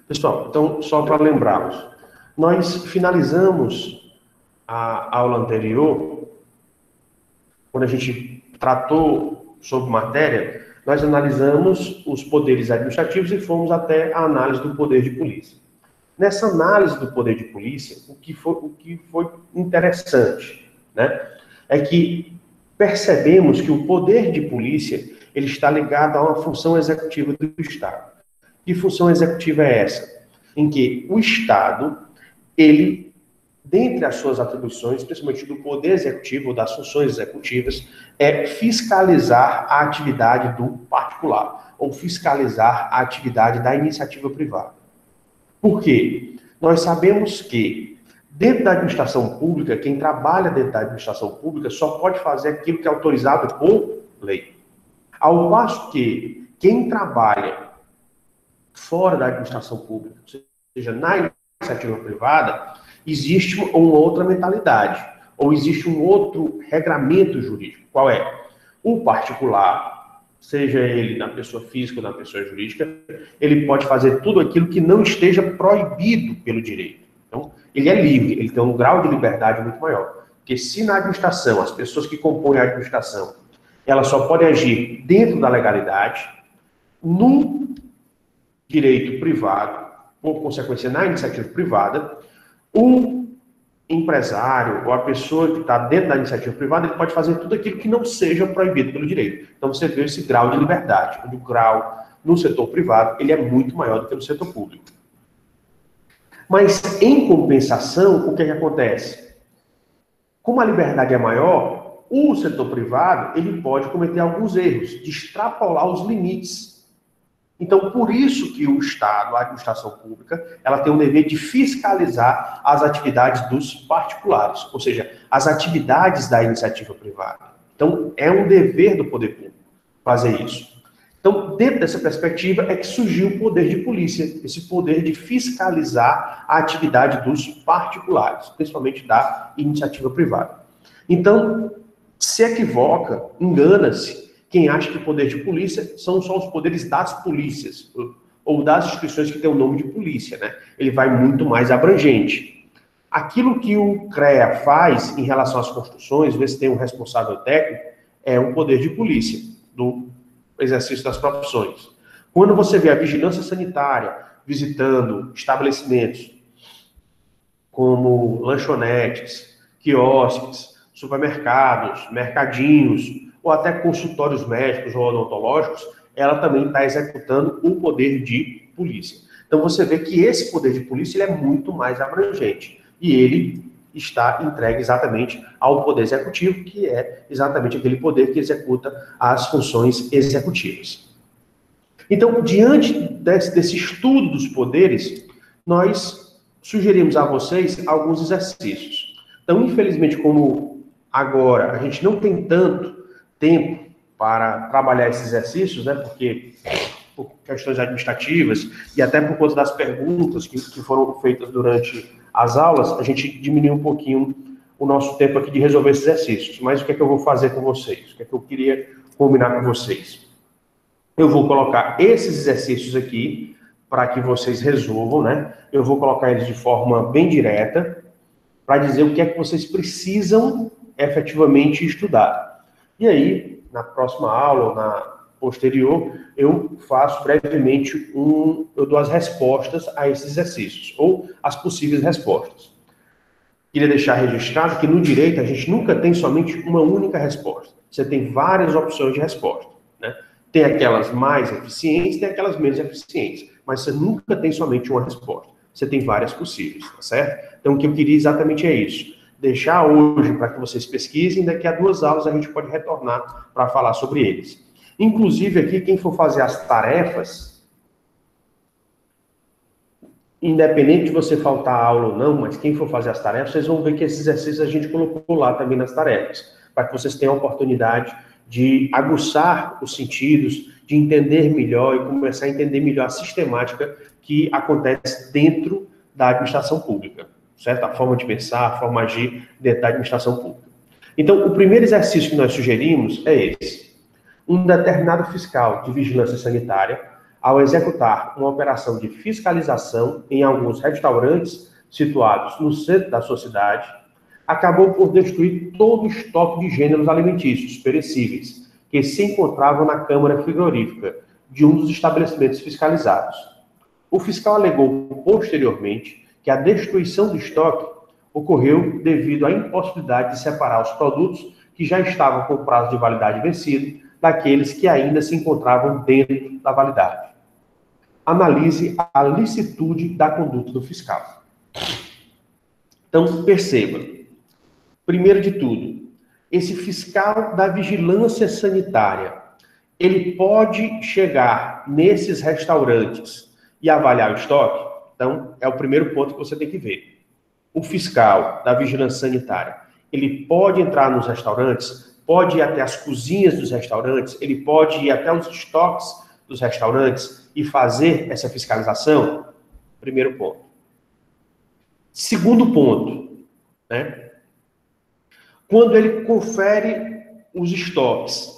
Pessoal, então, só para lembrarmos, nós finalizamos a aula anterior, quando a gente tratou sobre matéria, nós analisamos os poderes administrativos e fomos até a análise do poder de polícia. Nessa análise do poder de polícia, o que foi interessante, né, é que percebemos que o poder de polícia ele está ligado a uma função executiva do Estado. Que função executiva é essa? Em que o Estado, ele, dentre as suas atribuições, principalmente do poder executivo ou das funções executivas, é fiscalizar a atividade do particular, ou fiscalizar a atividade da iniciativa privada. Por quê? Nós sabemos que, dentro da administração pública, quem trabalha dentro da administração pública só pode fazer aquilo que é autorizado por lei. Ao passo que quem trabalha fora da administração pública, ou seja, na iniciativa privada, existe uma outra mentalidade, ou existe um outro regramento jurídico. Qual é? O particular, seja ele na pessoa física ou na pessoa jurídica, ele pode fazer tudo aquilo que não esteja proibido pelo direito. Então, ele é livre, ele tem um grau de liberdade muito maior. Porque se na administração, as pessoas que compõem a administração, elas só podem agir dentro da legalidade, no direito privado, por consequência, na iniciativa privada, o empresário ou a pessoa que está dentro da iniciativa privada, ele pode fazer tudo aquilo que não seja proibido pelo direito. Então, você vê esse grau de liberdade, onde o grau no setor privado ele é muito maior do que no setor público. Mas, em compensação, o que acontece? Como a liberdade é maior, o setor privado ele pode cometer alguns erros, de extrapolar os limites. Então, por isso que o Estado, a administração pública, ela tem o dever de fiscalizar as atividades dos particulares, ou seja, as atividades da iniciativa privada. Então, é um dever do poder público fazer isso. Então, dentro dessa perspectiva é que surgiu o poder de polícia, esse poder de fiscalizar a atividade dos particulares, principalmente da iniciativa privada. Então, se equivoca, engana-se, quem acha que o poder de polícia são só os poderes das polícias, ou das instituições que têm o nome de polícia, né? Ele vai muito mais abrangente. Aquilo que o CREA faz em relação às construções, ver se tem um responsável técnico, é um poder de polícia, do exercício das profissões. Quando você vê a vigilância sanitária visitando estabelecimentos como lanchonetes, quiosques, supermercados, mercadinhos, ou até consultórios médicos ou odontológicos, ela também está executando o poder de polícia. Então você vê que esse poder de polícia ele é muito mais abrangente. E ele está entregue exatamente ao poder executivo, que é exatamente aquele poder que executa as funções executivas. Então, diante desse estudo dos poderes, nós sugerimos a vocês alguns exercícios. Então, infelizmente, como agora a gente não tem tanto tempo para trabalhar esses exercícios, né, porque por questões administrativas e até por conta das perguntas que foram feitas durante as aulas, a gente diminuiu um pouquinho o nosso tempo aqui de resolver esses exercícios. Mas o que é que eu vou fazer com vocês? O que é que eu queria combinar com vocês? Eu vou colocar esses exercícios aqui para que vocês resolvam, né? Eu vou colocar eles de forma bem direta para dizer o que é que vocês precisam efetivamente estudar. E aí, na próxima aula, ou na posterior, eu faço brevemente eu dou as respostas a esses exercícios, ou as possíveis respostas. Queria deixar registrado que no direito a gente nunca tem somente uma única resposta. Você tem várias opções de resposta, né? Tem aquelas mais eficientes, tem aquelas menos eficientes, mas você nunca tem somente uma resposta. Você tem várias possíveis, tá certo? Então, o que eu queria exatamente é isso. Deixar hoje para que vocês pesquisem, daqui a 2 aulas a gente pode retornar para falar sobre eles. Inclusive aqui, quem for fazer as tarefas, independente de você faltar a aula ou não, mas quem for fazer as tarefas, vocês vão ver que esses exercícios a gente colocou lá também nas tarefas, para que vocês tenham a oportunidade de aguçar os sentidos, de entender melhor e começar a entender melhor a sistemática que acontece dentro da administração pública. Certo? A forma de pensar, a forma de agir dentro da administração pública. Então, o primeiro exercício que nós sugerimos é esse. Um determinado fiscal de vigilância sanitária ao executar uma operação de fiscalização em alguns restaurantes situados no centro da sua cidade, acabou por destruir todo o estoque de gêneros alimentícios perecíveis que se encontravam na câmara frigorífica de um dos estabelecimentos fiscalizados. O fiscal alegou posteriormente que a destruição do estoque ocorreu devido à impossibilidade de separar os produtos que já estavam com prazo de validade vencido daqueles que ainda se encontravam dentro da validade. Analise a licitude da conduta do fiscal. Então, perceba, primeiro de tudo, esse fiscal da vigilância sanitária, ele pode chegar nesses restaurantes e avaliar o estoque? Então, é o primeiro ponto que você tem que ver. O fiscal da vigilância sanitária, ele pode entrar nos restaurantes, pode ir até as cozinhas dos restaurantes, ele pode ir até os estoques dos restaurantes e fazer essa fiscalização? Primeiro ponto. Segundo ponto, né? Quando ele confere os estoques,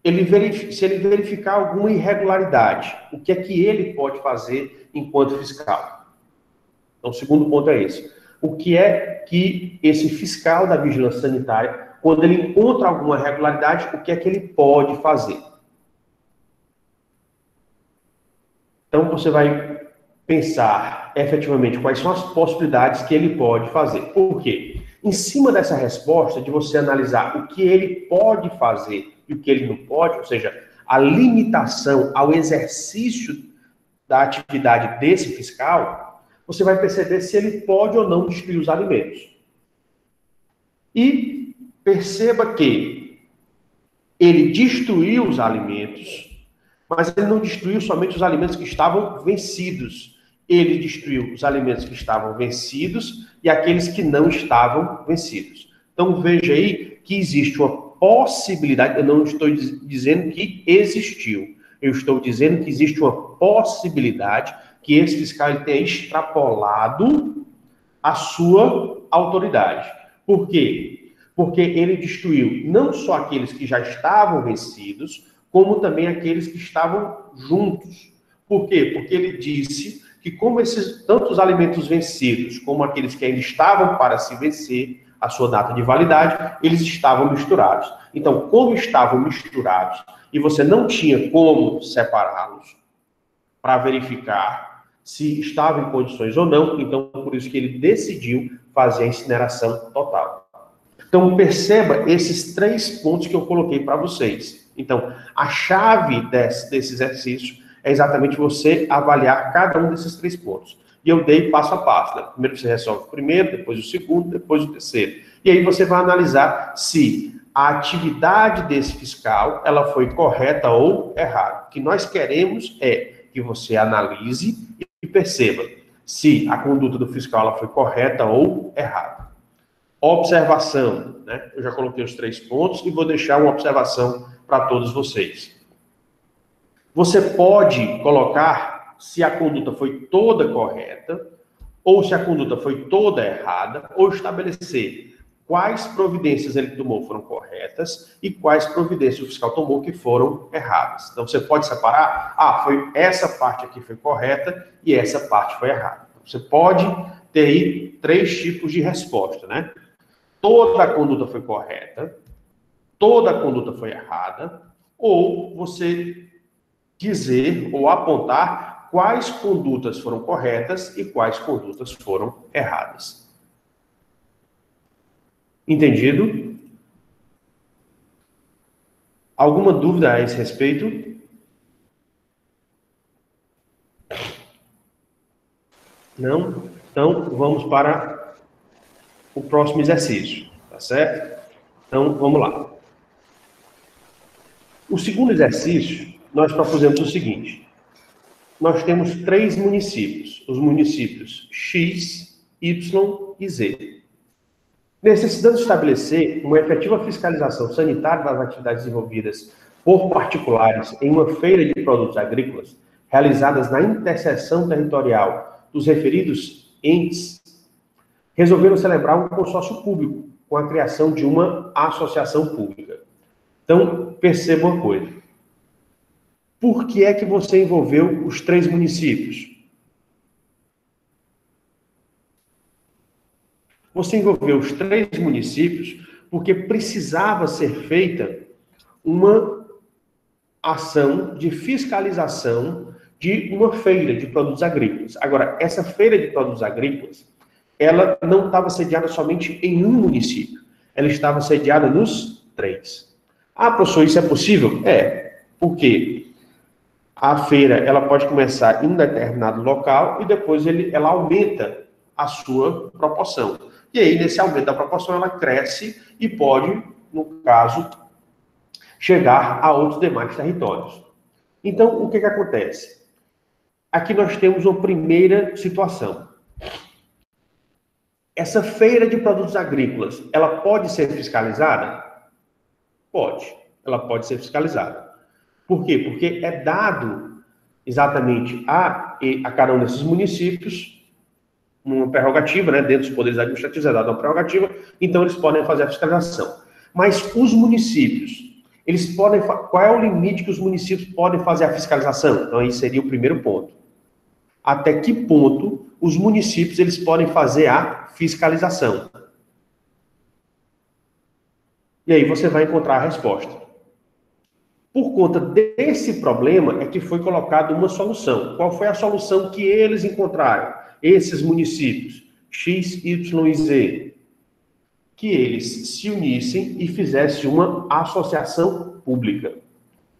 se ele verificar alguma irregularidade, o que é que ele pode fazer enquanto fiscal? Então, o segundo ponto é esse. O que é que esse fiscal da vigilância sanitária, quando ele encontra alguma irregularidade, o que é que ele pode fazer? Então, você vai pensar efetivamente quais são as possibilidades que ele pode fazer. Por quê? Em cima dessa resposta, de você analisar o que ele pode fazer e o que ele não pode, ou seja, a limitação ao exercício da atividade desse fiscal, você vai perceber se ele pode ou não destruir os alimentos. E perceba que ele destruiu os alimentos, mas ele não destruiu somente os alimentos que estavam vencidos. Ele destruiu os alimentos que estavam vencidos e aqueles que não estavam vencidos. Então, veja aí que existe uma possibilidade, eu não estou dizendo que existiu, eu estou dizendo que existe uma possibilidade que esse fiscal ele tenha extrapolado a sua autoridade. Por quê? Porque ele destruiu não só aqueles que já estavam vencidos, como também aqueles que estavam juntos. Por quê? Porque ele disse que como tanto os alimentos vencidos, como aqueles que ainda estavam para se vencer, a sua data de validade, eles estavam misturados. Então, como estavam misturados e você não tinha como separá-los para verificar se estavam em condições ou não, então por isso que ele decidiu fazer a incineração total. Então, perceba esses 3 pontos que eu coloquei para vocês. Então, a chave desse exercício é exatamente você avaliar cada um desses 3 pontos. E eu dei passo a passo. Né? Primeiro você resolve o primeiro, depois o segundo, depois o terceiro. E aí você vai analisar se a atividade desse fiscal ela foi correta ou errada. O que nós queremos é que você analise e perceba se a conduta do fiscal ela foi correta ou errada. Observação. Né? Eu já coloquei os 3 pontos e vou deixar uma observação para todos vocês. Você pode colocar se a conduta foi toda correta, ou se a conduta foi toda errada, ou estabelecer quais providências ele tomou foram corretas e quais providências o fiscal tomou que foram erradas. Então, você pode separar, foi essa parte aqui foi correta e essa parte foi errada. Você pode ter aí 3 tipos de resposta, né? Toda a conduta foi correta, toda a conduta foi errada, ou você dizer ou apontar quais condutas foram corretas e quais condutas foram erradas. Entendido? Alguma dúvida a esse respeito? Não? Então, vamos para o próximo exercício, tá certo? Então, vamos lá. O segundo exercício, nós propusemos o seguinte. Nós temos 3 municípios, os municípios X, Y e Z. Necessitando estabelecer uma efetiva fiscalização sanitária das atividades desenvolvidas por particulares em uma feira de produtos agrícolas, realizadas na interseção territorial dos referidos entes, resolveram celebrar um consórcio público com a criação de uma associação pública. Então, perceba uma coisa. Por que é que você envolveu os 3 municípios? Você envolveu os 3 municípios porque precisava ser feita uma ação de fiscalização de uma feira de produtos agrícolas. Agora, essa feira de produtos agrícolas, ela não estava sediada somente em um município, ela estava sediada nos 3. Ah, professor, isso é possível? É, porque a feira ela pode começar em um determinado local e depois ela aumenta a sua proporção. E aí, nesse aumento da proporção, ela cresce e pode, no caso, chegar a outros demais territórios. Então, o que acontece? Aqui nós temos uma primeira situação. Essa feira de produtos agrícolas, ela pode ser fiscalizada? Pode. Ela pode ser fiscalizada. Por quê? Porque é dado exatamente a cada um desses municípios uma prerrogativa, né, dentro dos poderes administrativos é dada uma prerrogativa, então eles podem fazer a fiscalização. Mas os municípios, eles podem, qual é o limite que os municípios podem fazer a fiscalização? Então, aí seria o primeiro ponto. Até que ponto os municípios eles podem fazer a fiscalização? E aí você vai encontrar a resposta. Por conta desse problema é que foi colocada uma solução. Qual foi a solução que eles encontraram? Esses municípios, X, Y e Z, que eles se unissem e fizessem uma associação pública.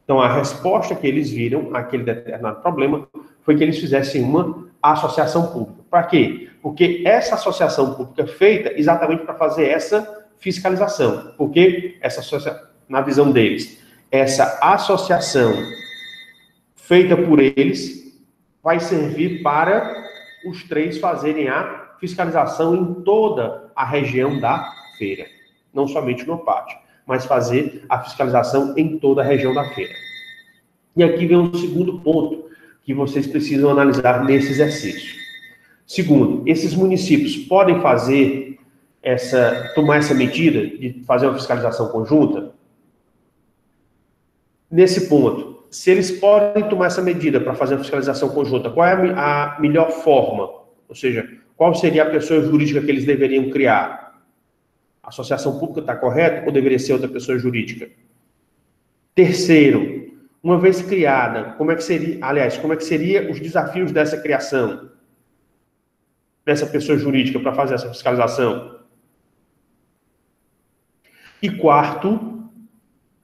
Então, a resposta que eles viram àquele determinado problema foi que eles fizessem uma associação pública. Para quê? Porque essa associação pública é feita exatamente para fazer essa fiscalização. Porque essa associação, na visão deles, essa associação feita por eles vai servir para os 3 fazerem a fiscalização em toda a região da feira. Não somente no pátio, mas fazer a fiscalização em toda a região da feira. E aqui vem um segundo ponto que vocês precisam analisar nesse exercício. Segundo, esses municípios podem tomar essa medida de fazer uma fiscalização conjunta? Nesse ponto, se eles podem tomar essa medida para fazer a fiscalização conjunta, qual é a melhor forma? Ou seja, qual seria a pessoa jurídica que eles deveriam criar? A associação pública está correta ou deveria ser outra pessoa jurídica? Terceiro, uma vez criada, como é que seria os desafios dessa criação? Dessa pessoa jurídica para fazer essa fiscalização? E quarto,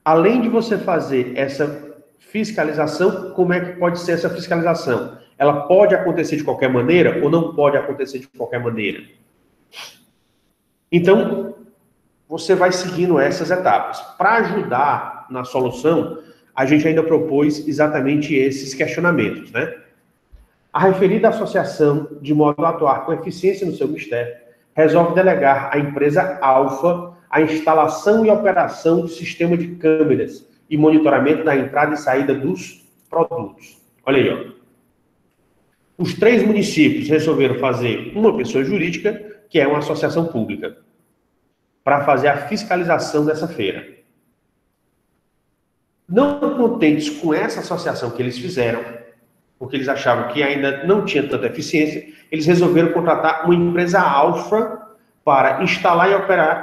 além de você fazer essa fiscalização, como é que pode ser essa fiscalização? Ela pode acontecer de qualquer maneira ou não pode acontecer de qualquer maneira? Então, você vai seguindo essas etapas. Para ajudar na solução, a gente ainda propôs exatamente esses questionamentos, né? A referida associação, de modo a atuar com eficiência no seu mistério, resolve delegar à empresa Alfa a instalação e operação do sistema de câmeras e monitoramento da entrada e saída dos produtos. Olha aí, ó. Os 3 municípios resolveram fazer uma pessoa jurídica, que é uma associação pública, para fazer a fiscalização dessa feira. Não contentes com essa associação que eles fizeram, porque eles achavam que ainda não tinha tanta eficiência, eles resolveram contratar uma empresa Alfa para instalar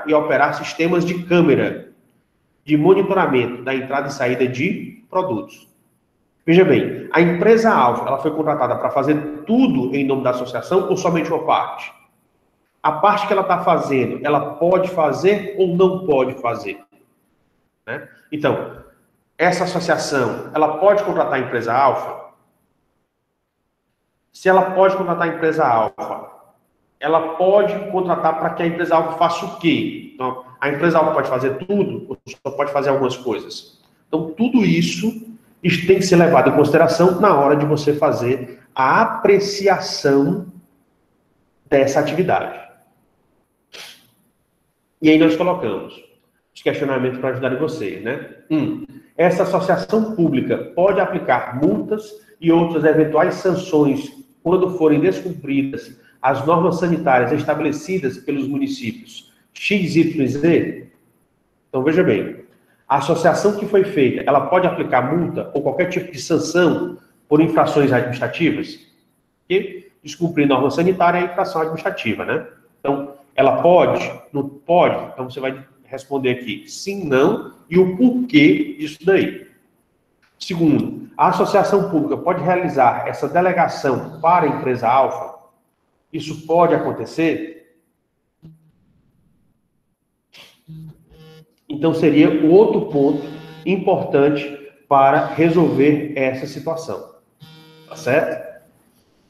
e operar sistemas de câmera de monitoramento da entrada e saída de produtos. Veja bem, a empresa Alfa, ela foi contratada para fazer tudo em nome da associação ou somente uma parte? A parte que ela está fazendo, ela pode fazer ou não pode fazer? Né? Então, essa associação, ela pode contratar a empresa Alfa? Se ela pode contratar a empresa Alfa, ela pode contratar para que a empresa Alfa faça o quê? Então, a empresa Alfa pode fazer tudo ou só pode fazer algumas coisas? Então, tudo isso tem que ser levado em consideração na hora de você fazer a apreciação dessa atividade. E aí nós colocamos os questionamentos para ajudarem vocês, né? Essa associação pública pode aplicar multas e outras eventuais sanções quando forem descumpridas as normas sanitárias estabelecidas pelos municípios X, Y e Z? Então, veja bem, A associação que foi feita, ela pode aplicar multa ou qualquer tipo de sanção por infrações administrativas? E descumprir norma sanitária é infração administrativa, né? Então, ela pode? Não pode? Então, você vai responder aqui sim, não, e o porquê disso daí. Segundo, a associação pública pode realizar essa delegação para a empresa alfa? Isso pode acontecer? Então, seria o outro ponto importante para resolver essa situação. Tá certo?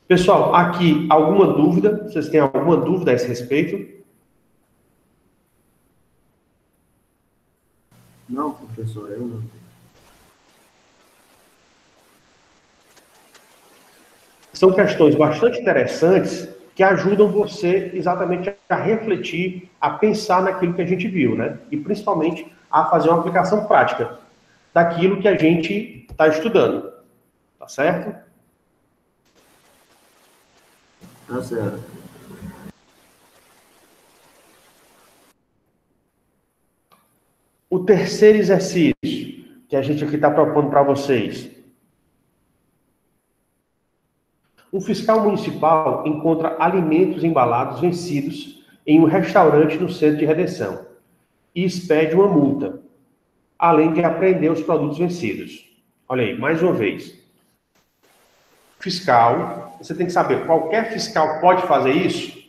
Pessoal, aqui, alguma dúvida? Vocês têm alguma dúvida a esse respeito? Não, professor, eu não tenho. São questões bastante interessantes que ajudam você exatamente a refletir, a pensar naquilo que a gente viu, né? E principalmente a fazer uma aplicação prática daquilo que a gente está estudando. Tá certo? Tá certo. O terceiro exercício que a gente aqui está propondo para vocês. Um fiscal municipal encontra alimentos embalados vencidos em um restaurante no centro de Redenção e expede uma multa, além de apreender os produtos vencidos. Olha aí, mais uma vez. Fiscal, você tem que saber, qualquer fiscal pode fazer isso?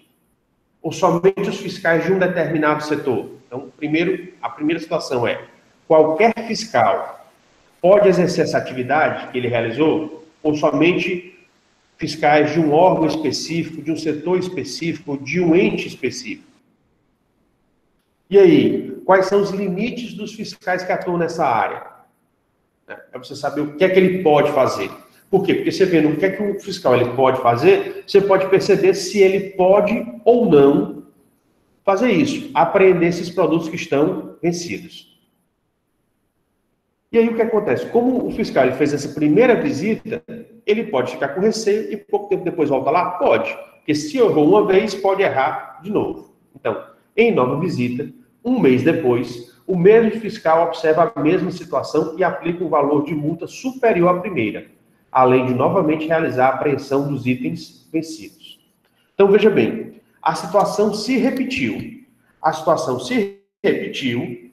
Ou somente os fiscais de um determinado setor? Então, a primeira situação é, qualquer fiscal pode exercer essa atividade que ele realizou? Ou somente fiscais de um órgão específico, de um setor específico, de um ente específico? E aí, quais são os limites dos fiscais que atuam nessa área? É você saber o que é que ele pode fazer. Por quê? Porque você vendo o que é que o fiscal ele pode fazer, você pode perceber se ele pode ou não fazer isso, apreender esses produtos que estão vencidos. E aí o que acontece? Como o fiscal ele fez essa primeira visita, ele pode ficar com receio e pouco tempo depois volta lá? Pode. Porque se errou uma vez, pode errar de novo. Então, em nova visita, um mês depois, o mesmo fiscal observa a mesma situação e aplica um valor de multa superior à primeira, além de novamente realizar a apreensão dos itens vencidos. Então, veja bem, a situação se repetiu. A situação se repetiu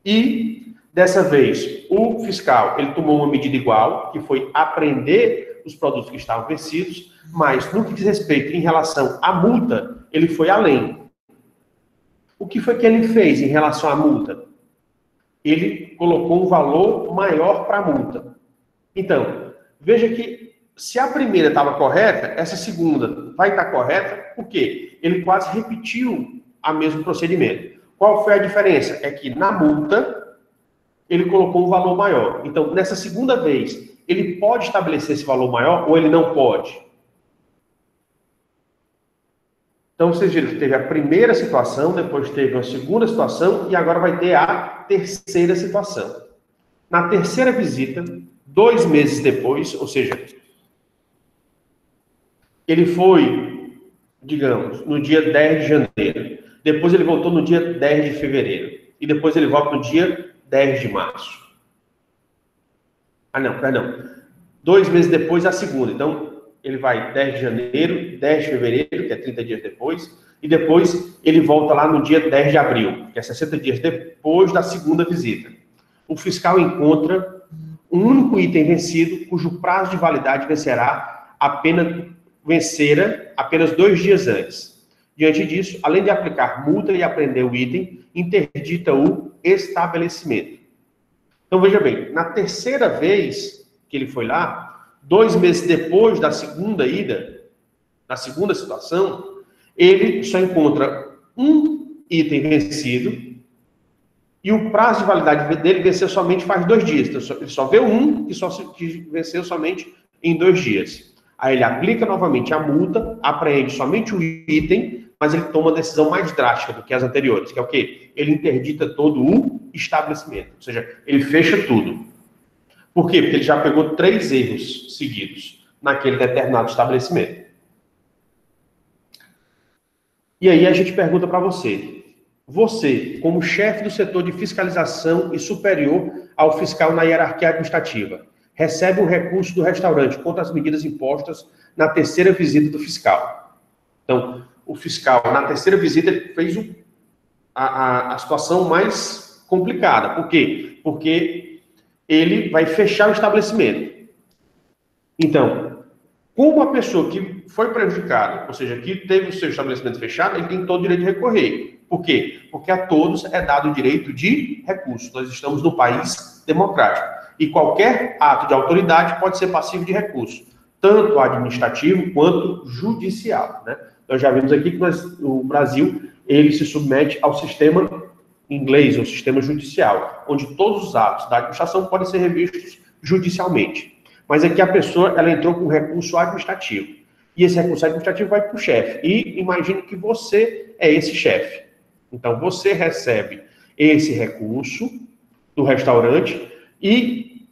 e, dessa vez, o fiscal ele tomou uma medida igual, que foi apreender os produtos que estavam vencidos, mas, no que diz respeito em relação à multa, ele foi além. O que foi que ele fez em relação à multa? Ele colocou um valor maior para a multa. Então, veja que se a primeira estava correta, essa segunda vai estar correta, por quê? Ele quase repetiu o mesmo procedimento. Qual foi a diferença? É que na multa, ele colocou um valor maior. Então, nessa segunda vez, ele pode estabelecer esse valor maior ou ele não pode? Então, vocês viram que teve a primeira situação, depois teve a segunda situação e agora vai ter a terceira situação. Na terceira visita, 2 meses depois, ou seja, ele foi, digamos, no dia 10 de janeiro. Depois ele voltou no dia 10 de fevereiro. E depois ele volta no dia 10 de março. Ah, não, perdão. 2 meses depois, a segunda. Então, ele vai 10 de janeiro, 10 de fevereiro, que é 30 dias depois, e depois ele volta lá no dia 10 de abril, que é 60 dias depois da segunda visita. O fiscal encontra um único item vencido, cujo prazo de validade vencera apenas 2 dias antes. Diante disso, além de aplicar multa e apreender o item, interdita o estabelecimento. Então, veja bem, na terceira vez que ele foi lá, 2 meses depois da segunda ida, na segunda situação, ele só encontra um item vencido e o prazo de validade dele venceu somente faz 2 dias. Então, ele só vê um que venceu somente em 2 dias. Aí ele aplica novamente a multa, apreende somente o item, mas ele toma uma decisão mais drástica do que as anteriores, que é o quê? Ele interdita todo o estabelecimento, ou seja, ele fecha tudo. Por quê? Porque ele já pegou 3 erros seguidos naquele determinado estabelecimento. E aí a gente pergunta para você, você, como chefe do setor de fiscalização e superior ao fiscal na hierarquia administrativa, recebe um recurso do restaurante contra as medidas impostas na terceira visita do fiscal. Então, o fiscal, na terceira visita, ele fez a situação mais complicada. Por quê? Porque ele vai fechar o estabelecimento. Então, como a pessoa que foi prejudicada, ou seja, que teve o seu estabelecimento fechado, ele tem todo o direito de recorrer. Por quê? Porque a todos é dado o direito de recurso. Nós estamos no país democrático. E qualquer ato de autoridade pode ser passivo de recurso, tanto administrativo quanto judicial, né? Nós já vimos aqui que o Brasil, ele se submete ao sistema inglês, ao sistema judicial, onde todos os atos da administração podem ser revistos judicialmente. Mas aqui a pessoa, ela entrou com recurso administrativo. E esse recurso administrativo vai para o chefe. E imagine que você é esse chefe. Então, você recebe esse recurso do restaurante e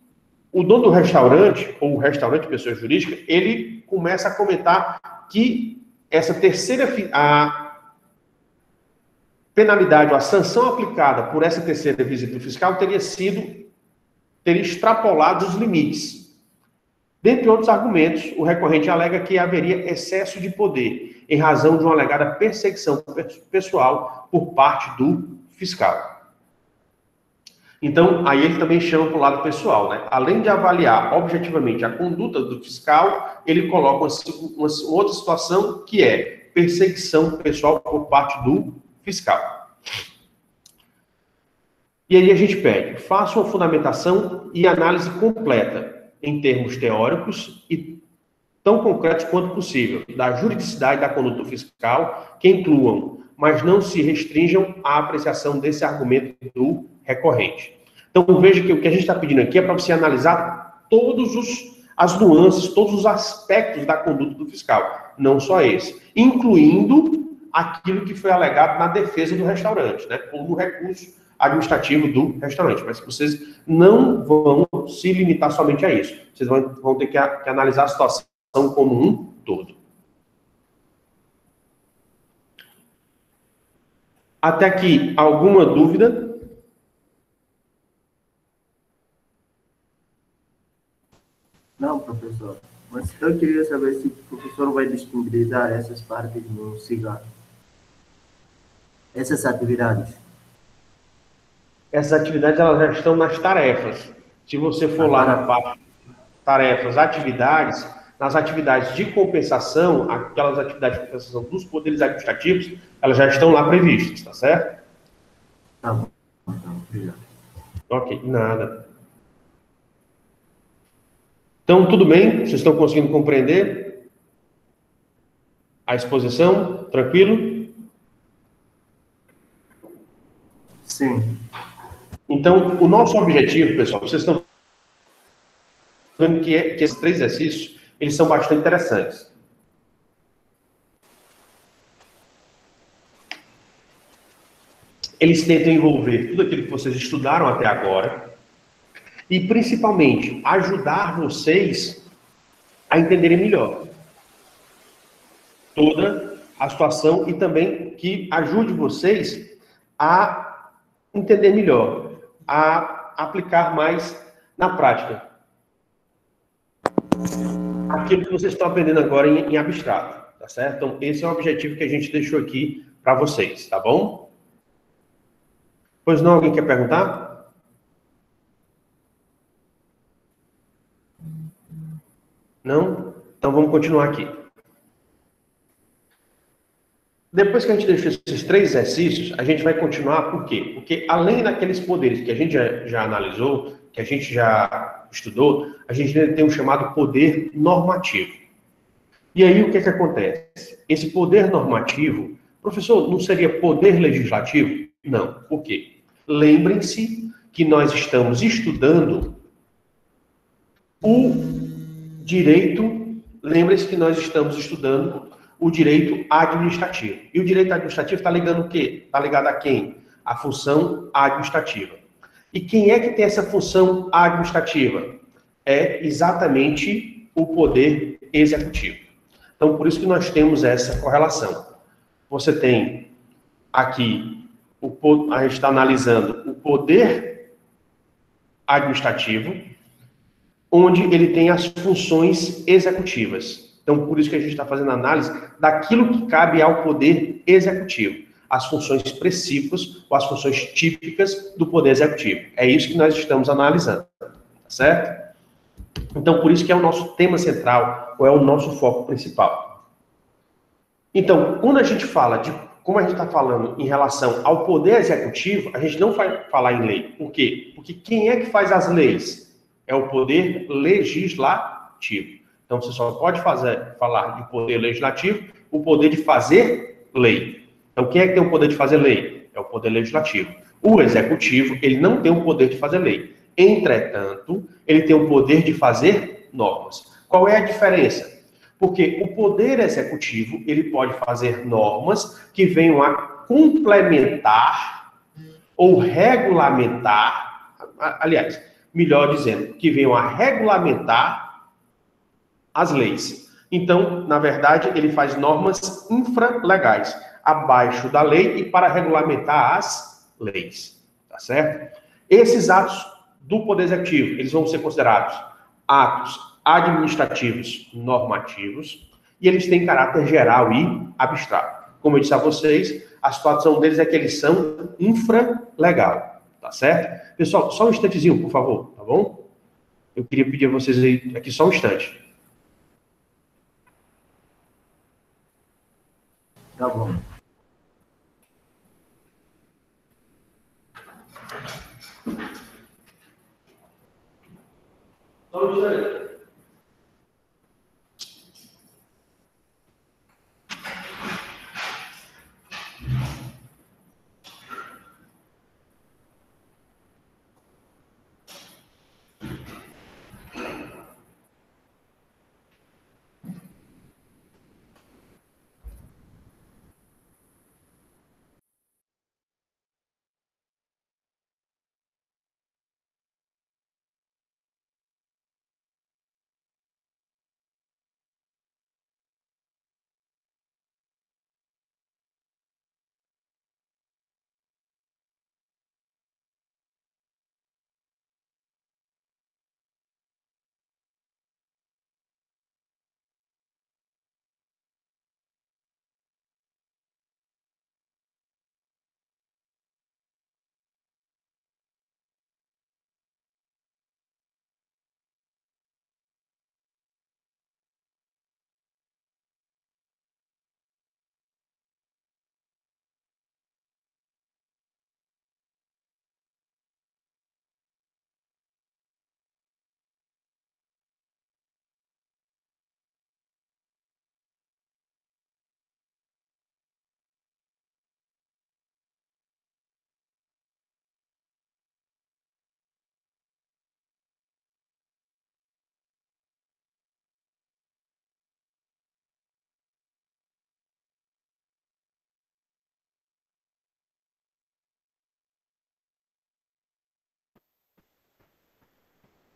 o dono do restaurante, ou o restaurante pessoa jurídica, ele começa a comentar que essa a penalidade, ou a sanção aplicada por essa terceira visita do fiscal teria extrapolado os limites. Dentre outros argumentos, o recorrente alega que haveria excesso de poder, em razão de uma alegada perseguição pessoal por parte do fiscal. Então, aí ele também chama para o lado pessoal, né? Além de avaliar objetivamente a conduta do fiscal, ele coloca uma outra situação que é perseguição pessoal por parte do fiscal. E aí a gente pede, faça uma fundamentação e análise completa, em termos teóricos e tão concretos quanto possível, da juridicidade da conduta do fiscal, que incluam, mas não se restringam à apreciação desse argumento do recorrente. Então, veja que o que a gente está pedindo aqui é para você analisar as nuances, todos os aspectos da conduta do fiscal, não só esse, incluindo aquilo que foi alegado na defesa do restaurante, né, ou no recurso administrativo do restaurante. Mas vocês não vão se limitar somente a isso. Vocês vão ter que analisar a situação como um todo. Até aqui, alguma dúvida? Não, professor. Mas eu queria saber se o professor vai disponibilizar essas partes no cigarro. Essas atividades. Essas atividades elas já estão nas tarefas. Se você for lá na parte tarefas, atividades, nas atividades de compensação, aquelas atividades de compensação dos poderes administrativos, elas já estão lá previstas, tá certo? Tá bom. Obrigado. Ok, nada. Então, tudo bem? Vocês estão conseguindo compreender a exposição? Tranquilo? Sim. Então, o nosso objetivo, pessoal, vocês estão vendo que esses 3 exercícios, eles são bastante interessantes. Eles tentam envolver tudo aquilo que vocês estudaram até agora e, principalmente, ajudar vocês a entenderem melhor toda a situação e também que ajude vocês a entender melhor, a aplicar mais na prática aquilo que vocês estão aprendendo agora em abstrato, tá certo? Então, esse é o objetivo que a gente deixou aqui para vocês, tá bom? Pois não, alguém quer perguntar? Não? Então vamos continuar aqui. Depois que a gente deixou esses 3 exercícios, a gente vai continuar por quê? Porque além daqueles poderes que a gente já analisou, que a gente já estudou, a gente tem um chamado poder normativo. E aí o que acontece? Esse poder normativo, professor, não seria poder legislativo? Não. Por quê? Lembrem-se que nós estamos estudando o direito, lembrem-se que nós estamos estudando o direito administrativo. E o direito administrativo está ligado o quê? Está ligado a quem? A função administrativa. E quem é que tem essa função administrativa? É exatamente o poder executivo. Então, por isso que nós temos essa correlação. Você tem aqui a gente está analisando o poder administrativo, onde ele tem as funções executivas. Então, por isso que a gente está fazendo análise daquilo que cabe ao poder executivo, as funções específicas ou as funções típicas do poder executivo. É isso que nós estamos analisando, tá certo? Então, por isso que é o nosso tema central, ou é o nosso foco principal. Então, quando a gente fala de, como a gente está falando em relação ao poder executivo, a gente não vai falar em lei. Por quê? Porque quem é que faz as leis? É o poder legislativo. Então, você só pode falar de poder legislativo, o poder de fazer lei. Então, quem é que tem o poder de fazer lei? É o poder legislativo. O executivo, ele não tem o poder de fazer lei. Entretanto, ele tem o poder de fazer normas. Qual é a diferença? Porque o poder executivo, ele pode fazer normas que venham a complementar ou regulamentar, aliás, melhor dizendo, que venham a regulamentar as leis. Então, na verdade, ele faz normas infralegais, abaixo da lei e para regulamentar as leis, tá certo? Esses atos do Poder Executivo, eles vão ser considerados atos administrativos normativos e eles têm caráter geral e abstrato. Como eu disse a vocês, a situação deles é que eles são infralegal, tá certo? Pessoal, só um instantezinho, por favor, tá bom? Eu queria pedir a vocês aí, aqui só um instante. Tá bom. Só um instante.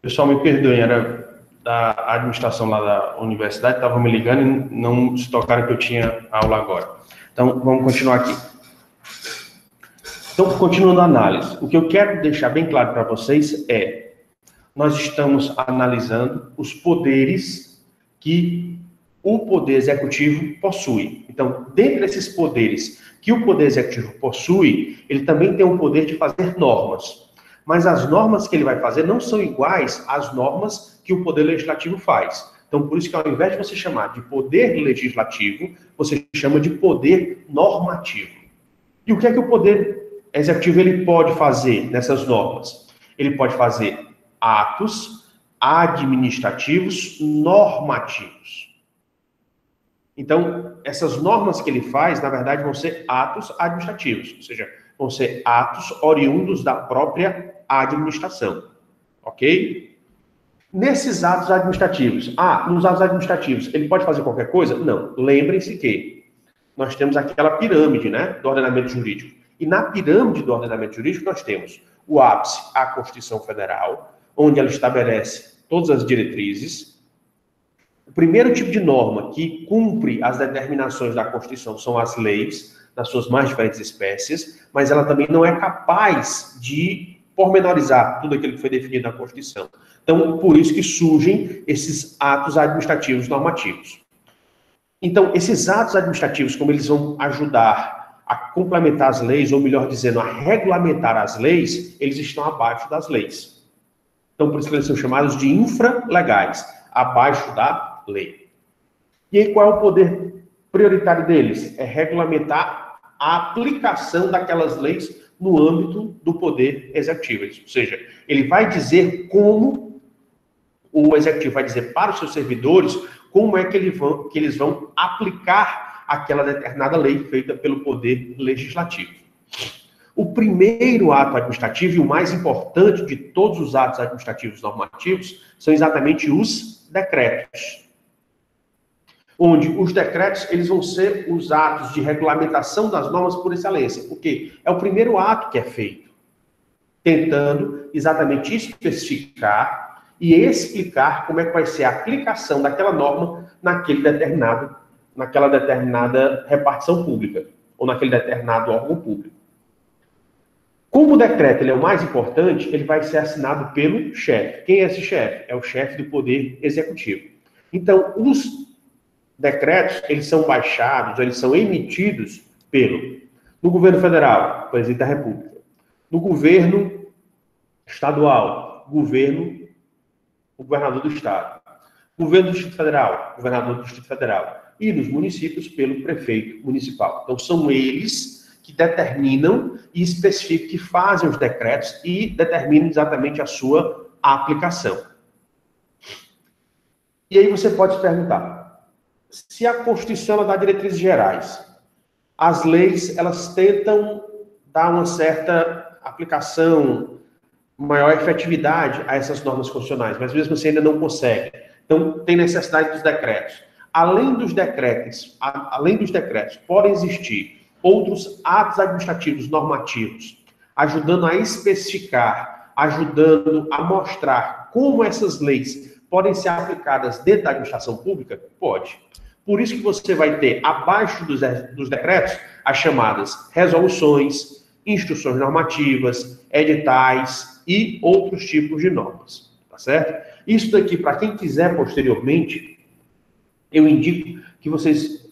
Pessoal, me perdoem, era da administração lá da universidade, estavam me ligando e não se tocaram que eu tinha aula agora. Então, vamos continuar aqui. Então, continuando a análise, o que eu quero deixar bem claro para vocês é, nós estamos analisando os poderes que o Poder Executivo possui. Então, dentre esses poderes que o Poder Executivo possui, ele também tem o poder de fazer normas. Mas as normas que ele vai fazer não são iguais às normas que o Poder Legislativo faz. Então, por isso que ao invés de você chamar de Poder Legislativo, você chama de Poder Normativo. E o que é que o Poder Executivo ele pode fazer nessas normas? Ele pode fazer atos administrativos normativos. Então, essas normas que ele faz, na verdade, vão ser atos administrativos, ou seja, vão ser atos oriundos da própria administração, ok? Nesses atos administrativos, nos atos administrativos, ele pode fazer qualquer coisa? Não. Lembrem-se que nós temos aquela pirâmide, né, do ordenamento jurídico. E na pirâmide do ordenamento jurídico nós temos o ápice, a Constituição Federal, onde ela estabelece todas as diretrizes. O primeiro tipo de norma que cumpre as determinações da Constituição são as leis, nas suas mais diferentes espécies, mas ela também não é capaz de pormenorizar tudo aquilo que foi definido na Constituição. Então, por isso que surgem esses atos administrativos normativos. Então, esses atos administrativos, como eles vão ajudar a complementar as leis, ou melhor dizendo, a regulamentar as leis, eles estão abaixo das leis. Então, por isso que eles são chamados de infralegais, abaixo da lei. E aí, qual é o poder prioritário deles? É regulamentar a aplicação daquelas leis no âmbito do poder executivo. Ou seja, ele vai dizer como o executivo vai dizer para os seus servidores como é que eles vão aplicar aquela determinada lei feita pelo poder legislativo. O primeiro ato administrativo e o mais importante de todos os atos administrativos normativos são exatamente os decretos. Onde os decretos eles vão ser os atos de regulamentação das normas por excelência, porque é o primeiro ato que é feito, tentando exatamente especificar e explicar como é que vai ser a aplicação daquela norma naquela determinada repartição pública, ou naquele determinado órgão público. Como o decreto ele é o mais importante, ele vai ser assinado pelo chefe. Quem é esse chefe? É o chefe do Poder Executivo. Então, os decretos, eles são baixados, eles são emitidos no governo federal, presidente da República, no governo estadual, o governador do estado, governo do Distrito Federal, governador do Distrito Federal, e nos municípios pelo prefeito municipal. Então, são eles que determinam e especificam, que fazem os decretos e determinam exatamente a sua aplicação. E aí você pode se perguntar, se a Constituição ela dá diretrizes gerais, as leis elas tentam dar uma certa aplicação, maior efetividade a essas normas constitucionais, mas mesmo assim ainda não consegue. Então, tem necessidade dos decretos. Além dos decretos, podem existir outros atos administrativos normativos, ajudando a especificar, ajudando a mostrar como essas leis podem ser aplicadas dentro da administração pública? Pode. Por isso que você vai ter, abaixo dos decretos, as chamadas resoluções, instruções normativas, editais e outros tipos de normas, tá certo? Isso daqui, para quem quiser posteriormente, eu indico que vocês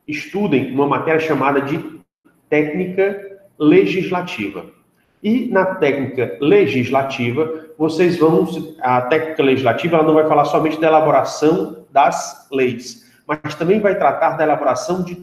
estudem uma matéria chamada de técnica legislativa. E na técnica legislativa, vocês vão... A técnica legislativa ela não vai falar somente da elaboração das leis, mas também vai tratar da elaboração de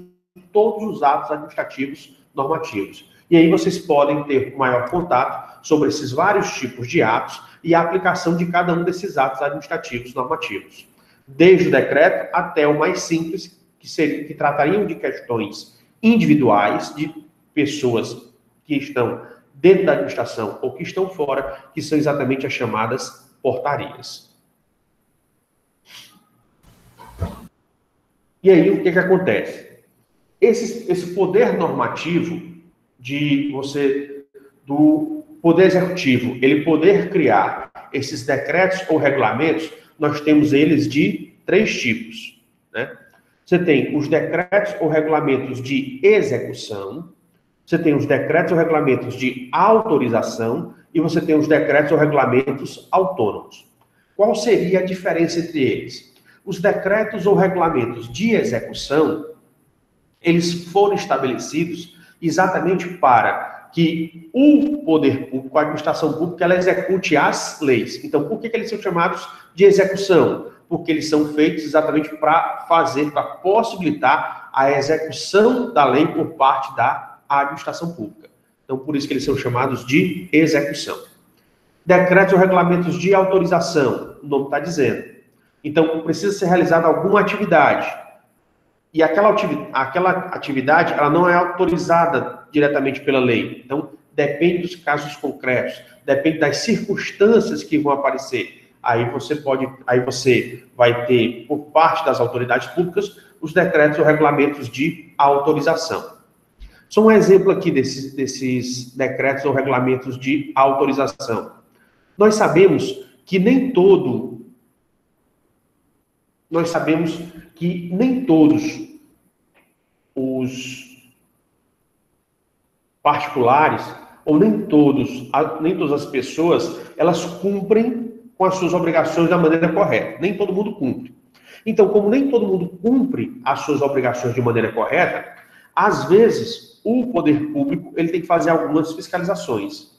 todos os atos administrativos normativos. E aí vocês podem ter maior contato sobre esses vários tipos de atos e a aplicação de cada um desses atos administrativos normativos. Desde o decreto até o mais simples, que tratariam de questões individuais, de pessoas que estão dentro da administração ou que estão fora, que são exatamente as chamadas portarias. E aí, o que acontece? Esse poder normativo do Poder Executivo, ele poder criar esses decretos ou regulamentos, nós temos eles de 3 tipos, né? Você tem os decretos ou regulamentos de execução, você tem os decretos ou regulamentos de autorização e você tem os decretos ou regulamentos autônomos. Qual seria a diferença entre eles? Os decretos ou regulamentos de execução, eles foram estabelecidos exatamente para que o poder público, a administração pública, ela execute as leis. Então, por que eles são chamados de execução? Porque eles são feitos exatamente para possibilitar a execução da lei por parte da administração pública. Então, por isso que eles são chamados de execução. Decretos ou regulamentos de autorização, o nome está dizendo. Então, precisa ser realizada alguma atividade. E aquela atividade, ela não é autorizada diretamente pela lei. Então, depende dos casos concretos, depende das circunstâncias que vão aparecer. Aí você vai ter, por parte das autoridades públicas, os decretos ou regulamentos de autorização. Só um exemplo aqui desses decretos ou regulamentos de autorização. Nós sabemos que nem todo nós sabemos que nem todos os particulares, ou nem todas as pessoas, elas cumprem com as suas obrigações da maneira correta. Nem todo mundo cumpre. Então, como nem todo mundo cumpre as suas obrigações de maneira correta, às vezes, o poder público ele tem que fazer algumas fiscalizações.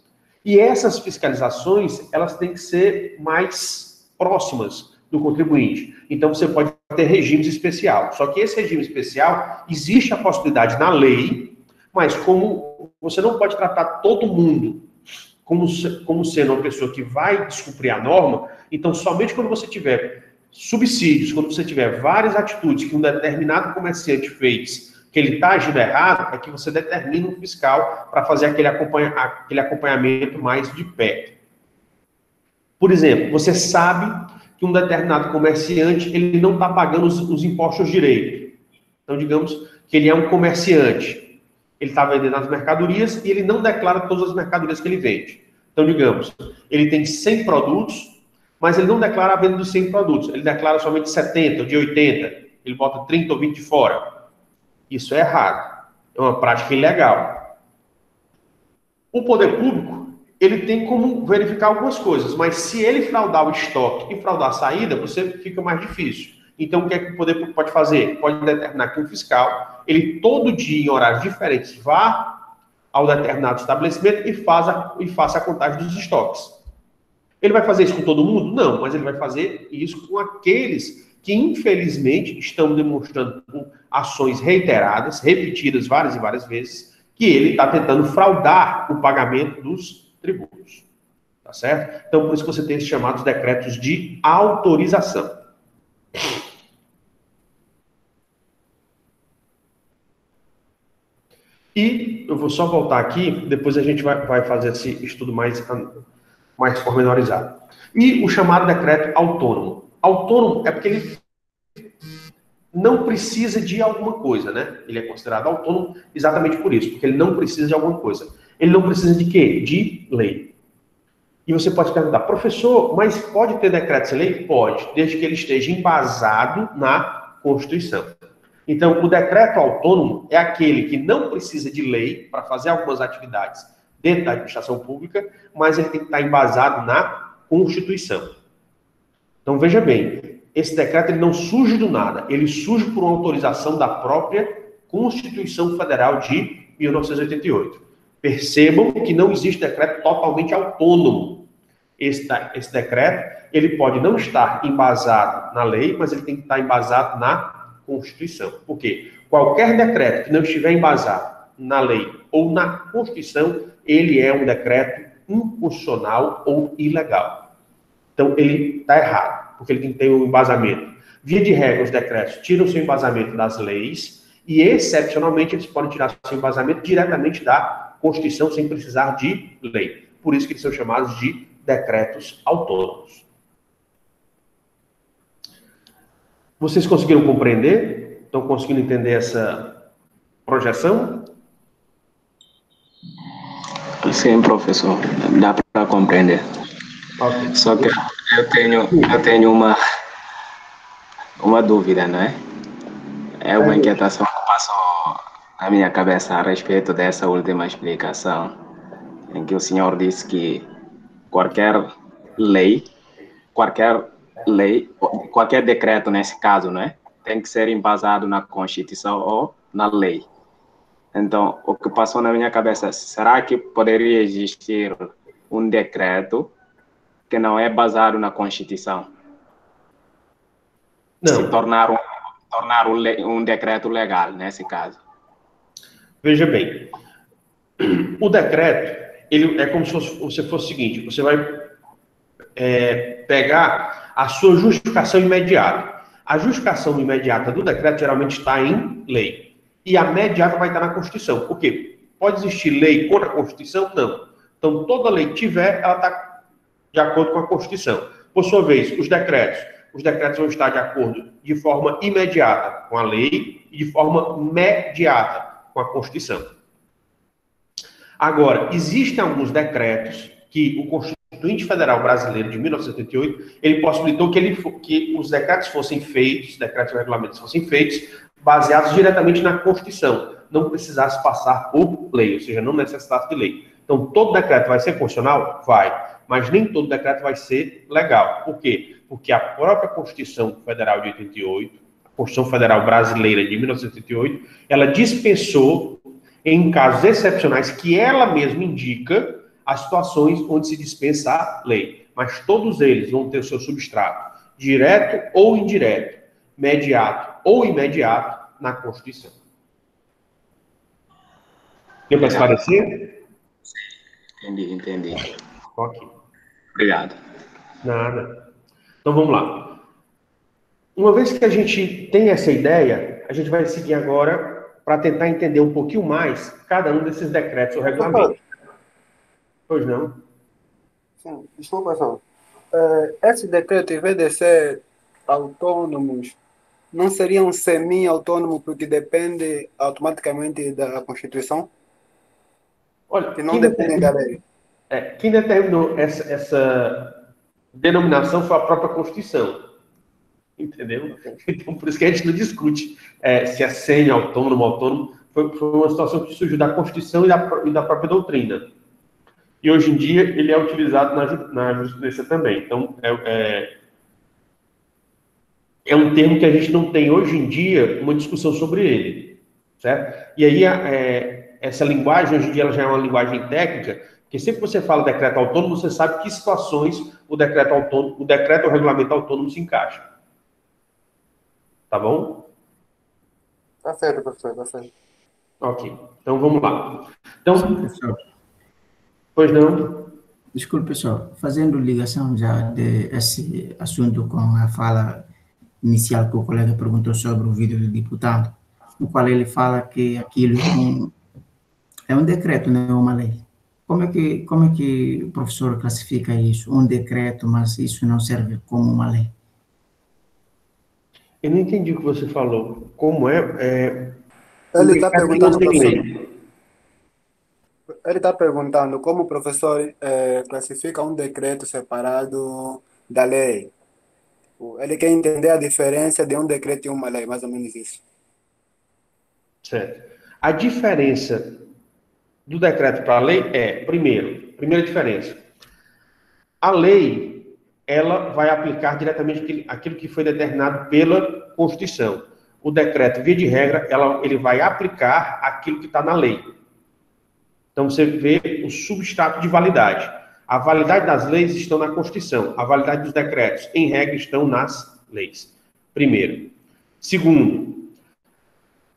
E essas fiscalizações, elas têm que ser mais próximas do contribuinte. Então, você pode ter regimes especiais. Só que esse regime especial, existe a possibilidade na lei, mas como você não pode tratar todo mundo como sendo uma pessoa que vai descumprir a norma, então, somente quando você tiver subsídios, quando você tiver várias atitudes que um determinado comerciante fez, que ele está agindo errado, é que você determina um fiscal para fazer aquele acompanhamento mais de perto. Por exemplo, você sabe que um determinado comerciante ele não está pagando os impostos direito. Então, digamos que ele é um comerciante, ele está vendendo as mercadorias e ele não declara todas as mercadorias que ele vende. Então, digamos, ele tem 100 produtos, mas ele não declara a venda dos 100 produtos, ele declara somente 70 ou de 80, ele bota 30 ou 20 de fora. Isso é errado, é uma prática ilegal. O poder público, ele tem como verificar algumas coisas, mas se ele fraudar o estoque e fraudar a saída, você fica mais difícil. Então, o que é que o poder público pode fazer? Pode determinar que um fiscal, ele todo dia, em horários diferentes, vá ao determinado estabelecimento e faça a contagem dos estoques. Ele vai fazer isso com todo mundo? Não, mas ele vai fazer isso com aqueles que, infelizmente, estão demonstrando com ações reiteradas, repetidas várias e várias vezes, que ele está tentando fraudar o pagamento dos tributos. Tá certo? Então, por isso que você tem esses chamados decretos de autorização. E eu vou só voltar aqui, depois a gente vai fazer esse estudo mais pormenorizado. E o chamado decreto autônomo. Autônomo é porque ele não precisa de alguma coisa, né? Ele é considerado autônomo exatamente por isso, porque ele não precisa de alguma coisa. Ele não precisa de quê? De lei. E você pode perguntar, professor, mas pode ter decreto sem lei? Pode, desde que ele esteja embasado na Constituição. Então, o decreto autônomo é aquele que não precisa de lei para fazer algumas atividades dentro da administração pública, mas ele tem que estar embasado na Constituição. Então, veja bem, esse decreto ele não surge do nada, ele surge por uma autorização da própria Constituição Federal de 1988. Percebam que não existe decreto totalmente autônomo. Esse decreto, ele pode não estar embasado na lei, mas ele tem que estar embasado na Constituição. Por quê? Qualquer decreto que não estiver embasado na lei ou na Constituição, ele é um decreto inconstitucional ou ilegal. Então, ele está errado, porque ele tem que ter um embasamento. Via de regra, os decretos tiram seu embasamento das leis e, excepcionalmente, eles podem tirar seu embasamento diretamente da Constituição sem precisar de lei. Por isso que eles são chamados de decretos autônomos. Vocês conseguiram compreender? Estão conseguindo entender essa projeção? Sim, professor. Dá para compreender. Okay. Só que eu tenho uma dúvida, não é? É uma inquietação que passou na minha cabeça a respeito dessa última explicação, em que o senhor disse que qualquer decreto nesse caso, né, tem que ser embasado na Constituição ou na lei. Então, o que passou na minha cabeça, será que poderia existir um decreto que não é baseado na Constituição? Não. Se tornar um decreto legal, nesse caso. Veja bem, o decreto, ele é como se fosse o seguinte, você vai pegar a sua justificação imediata. A justificação imediata do decreto geralmente está em lei. E a imediata vai estar na Constituição. Por quê? Pode existir lei contra a Constituição? Não. Então, toda lei que tiver, ela está de acordo com a Constituição. Por sua vez, os decretos vão estar de acordo de forma imediata com a lei e de forma mediata com a Constituição. Agora, existem alguns decretos que o Constituinte Federal Brasileiro de 1988, ele possibilitou que os decretos fossem feitos, decretos e regulamentos fossem feitos, baseados diretamente na Constituição, não precisasse passar por lei, ou seja, não necessitasse de lei. Então, todo decreto vai ser constitucional? Vai. Mas nem todo decreto vai ser legal. Por quê? Porque a própria Constituição Federal de 88, a Constituição Federal Brasileira de 1988, ela dispensou, em casos excepcionais, que ela mesma indica, as situações onde se dispensa a lei. Mas todos eles vão ter o seu substrato, direto ou indireto, mediato ou imediato, na Constituição. Deu para esclarecer? Entendi. Ok. Obrigado. Nada. Então vamos lá. Uma vez que a gente tem essa ideia, a gente vai seguir agora para tentar entender um pouquinho mais cada um desses decretos ou regulamentos. Pois não? Sim, desculpa, professor. Esse decreto, em vez de ser autônomos, não seriam semi-autônomos porque depende automaticamente da Constituição? Olha, Que não dependem da lei. Quem determinou essa denominação foi a própria Constituição. Entendeu? Então, por isso que a gente não discute se é semi-autônomo, autônomo. Foi uma situação que surgiu da Constituição e da própria doutrina. E hoje em dia ele é utilizado na jurisprudência também. Então, é um termo que a gente não tem hoje em dia uma discussão sobre ele. Certo? E aí, essa linguagem, hoje em dia, ela já é uma linguagem técnica, porque sempre que você fala decreto autônomo, você sabe que situações o decreto ou regulamento autônomo se encaixa. Tá bom? Tá certo, professor, tá certo. Ok. Então, vamos lá. Então, Sim, professor. Pois não? Desculpe, pessoal, fazendo ligação já desse assunto com a fala inicial que o colega perguntou sobre o vídeo do deputado, no qual ele fala que aquilo é um decreto, não é uma lei. Como é que o professor classifica isso? Um decreto, mas isso não serve como uma lei? Eu não entendi o que você falou. Como Ele está perguntando, professor. Ele está perguntando como o professor classifica um decreto separado da lei. Ele quer entender a diferença de um decreto e uma lei, mais ou menos isso. Certo. A diferença do decreto para a lei primeira diferença. A lei, ela vai aplicar diretamente aquilo que foi determinado pela Constituição. O decreto, via de regra, ele vai aplicar aquilo que está na lei. Então, você vê o substrato de validade. A validade das leis estão na Constituição. A validade dos decretos, em regra, estão nas leis. Primeiro. Segundo,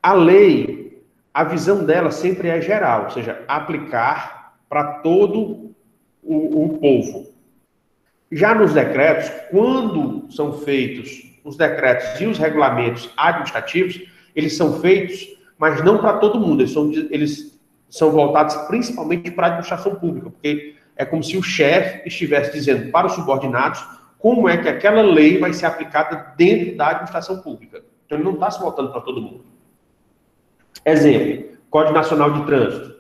a lei, a visão dela sempre é geral, ou seja, aplicar para todo o povo. Já nos decretos, quando são feitos os decretos e os regulamentos administrativos, eles são feitos, mas não para todo mundo. Eles são voltados principalmente para a administração pública, porque é como se o chefe estivesse dizendo para os subordinados como é que aquela lei vai ser aplicada dentro da administração pública. Então, ele não está se voltando para todo mundo. Exemplo, Código Nacional de Trânsito.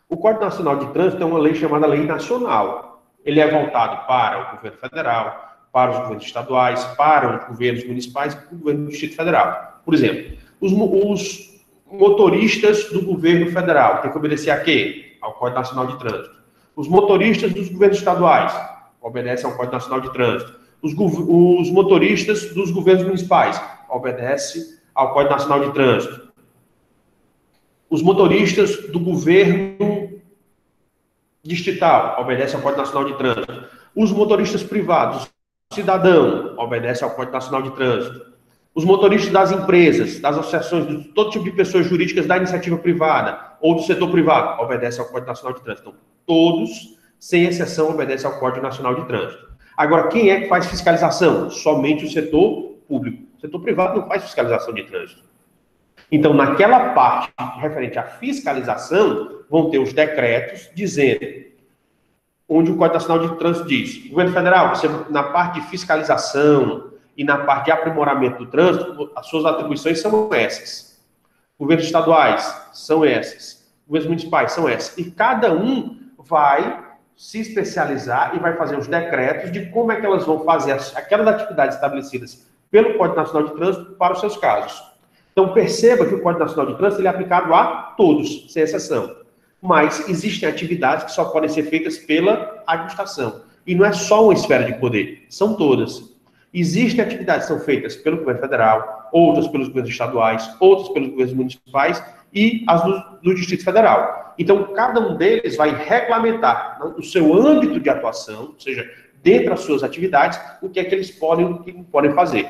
O Código Nacional de Trânsito é uma lei chamada Lei Nacional. Ele é voltado para o governo federal, para os governos estaduais, para os governos municipais e para o governo do Distrito Federal. Por exemplo, os motoristas do governo federal têm que obedecer a quê? Ao Código Nacional de Trânsito. Os motoristas dos governos estaduais obedecem ao Código Nacional de Trânsito. Os motoristas dos governos municipais obedecem ao Código Nacional de Trânsito. Os motoristas do governo distrital obedecem ao Código Nacional de Trânsito. Os motoristas privados, cidadão, obedecem ao Código Nacional de Trânsito. Os motoristas das empresas, das associações, de todo tipo de pessoas jurídicas da iniciativa privada ou do setor privado, obedecem ao Código Nacional de Trânsito. Então, todos, sem exceção, obedecem ao Código Nacional de Trânsito. Agora, quem é que faz fiscalização? Somente o setor público. O setor privado não faz fiscalização de trânsito. Então, naquela parte referente à fiscalização, vão ter os decretos dizendo, onde o Código Nacional de Trânsito diz, governo federal, você, na parte de fiscalização e na parte de aprimoramento do trânsito, as suas atribuições são essas. Governos estaduais são essas. Governos municipais são essas. E cada um vai se especializar e vai fazer os decretos de como é que elas vão fazer aquelas atividades estabelecidas pelo Código Nacional de Trânsito para os seus casos. Então, perceba que o Código Nacional de Trânsito ele é aplicado a todos, sem exceção. Mas existem atividades que só podem ser feitas pela administração. E não é só uma esfera de poder, são todas. Existem atividades que são feitas pelo governo federal, outras pelos governos estaduais, outras pelos governos municipais e as do Distrito Federal. Então, cada um deles vai regulamentar no seu âmbito de atuação, ou seja, dentro das suas atividades, o que é que eles podem e o que não podem fazer.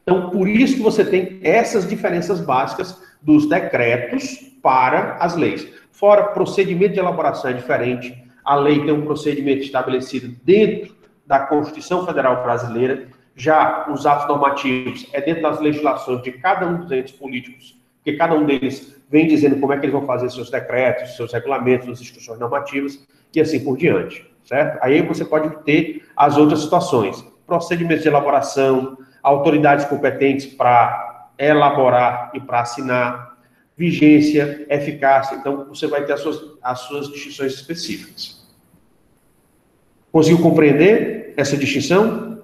Então, por isso que você tem essas diferenças básicas dos decretos para as leis. Fora, procedimento de elaboração é diferente. A lei tem um procedimento estabelecido dentro da Constituição Federal Brasileira. Já os atos normativos é dentro das legislações de cada um dos entes políticos, porque cada um deles vem dizendo como é que eles vão fazer seus decretos, seus regulamentos, suas instruções normativas e assim por diante, certo? Aí você pode ter as outras situações. Procedimentos de elaboração, autoridades competentes para elaborar e para assinar, vigência, eficácia. Então, você vai ter as suas distinções específicas. Conseguiu compreender essa distinção?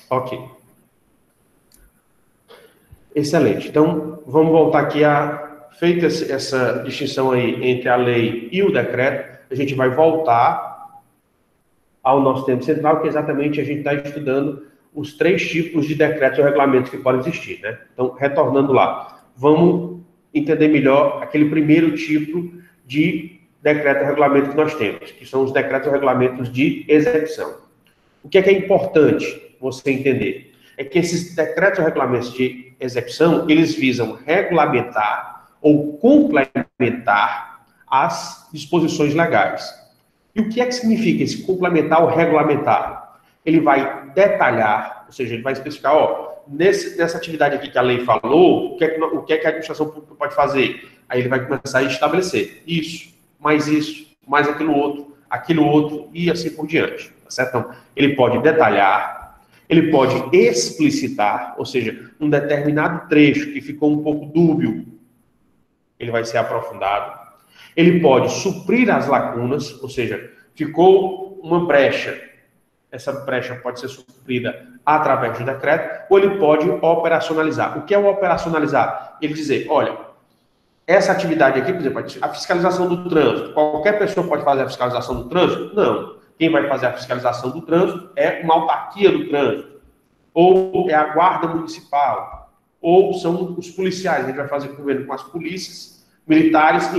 Ok. Excelente. Então, vamos voltar aqui feita essa distinção aí entre a lei e o decreto, a gente vai voltar ao nosso tema central, que exatamente a gente está estudando os 3 tipos de decretos ou regulamentos que podem existir, né? Então, retornando lá, vamos entender melhor aquele primeiro tipo de decreto ou regulamento que nós temos, que são os decretos ou regulamentos de execução. O que é importante você entender? É que esses decretos ou regulamentos de execução, eles visam regulamentar ou complementar as disposições legais. E o que é que significa esse complementar ou regulamentar? Ele vai detalhar, ou seja, ele vai especificar, nessa atividade aqui que a lei falou, o que é que a administração pública pode fazer? Aí ele vai começar a estabelecer isso, mais aquilo outro, e assim por diante, tá certo? Então, ele pode detalhar, ele pode explicitar, ou seja, um determinado trecho que ficou um pouco dúbio, ele vai ser aprofundado. Ele pode suprir as lacunas, ou seja, ficou uma brecha. Essa brecha pode ser suprida através do decreto, ou ele pode operacionalizar. O que é o operacionalizar? Ele dizer, olha, essa atividade aqui, por exemplo, a fiscalização do trânsito, qualquer pessoa pode fazer a fiscalização do trânsito? Não. Quem vai fazer a fiscalização do trânsito é uma autarquia do trânsito, ou é a guarda municipal, ou são os policiais. A gente vai fazer convênio com as polícias militares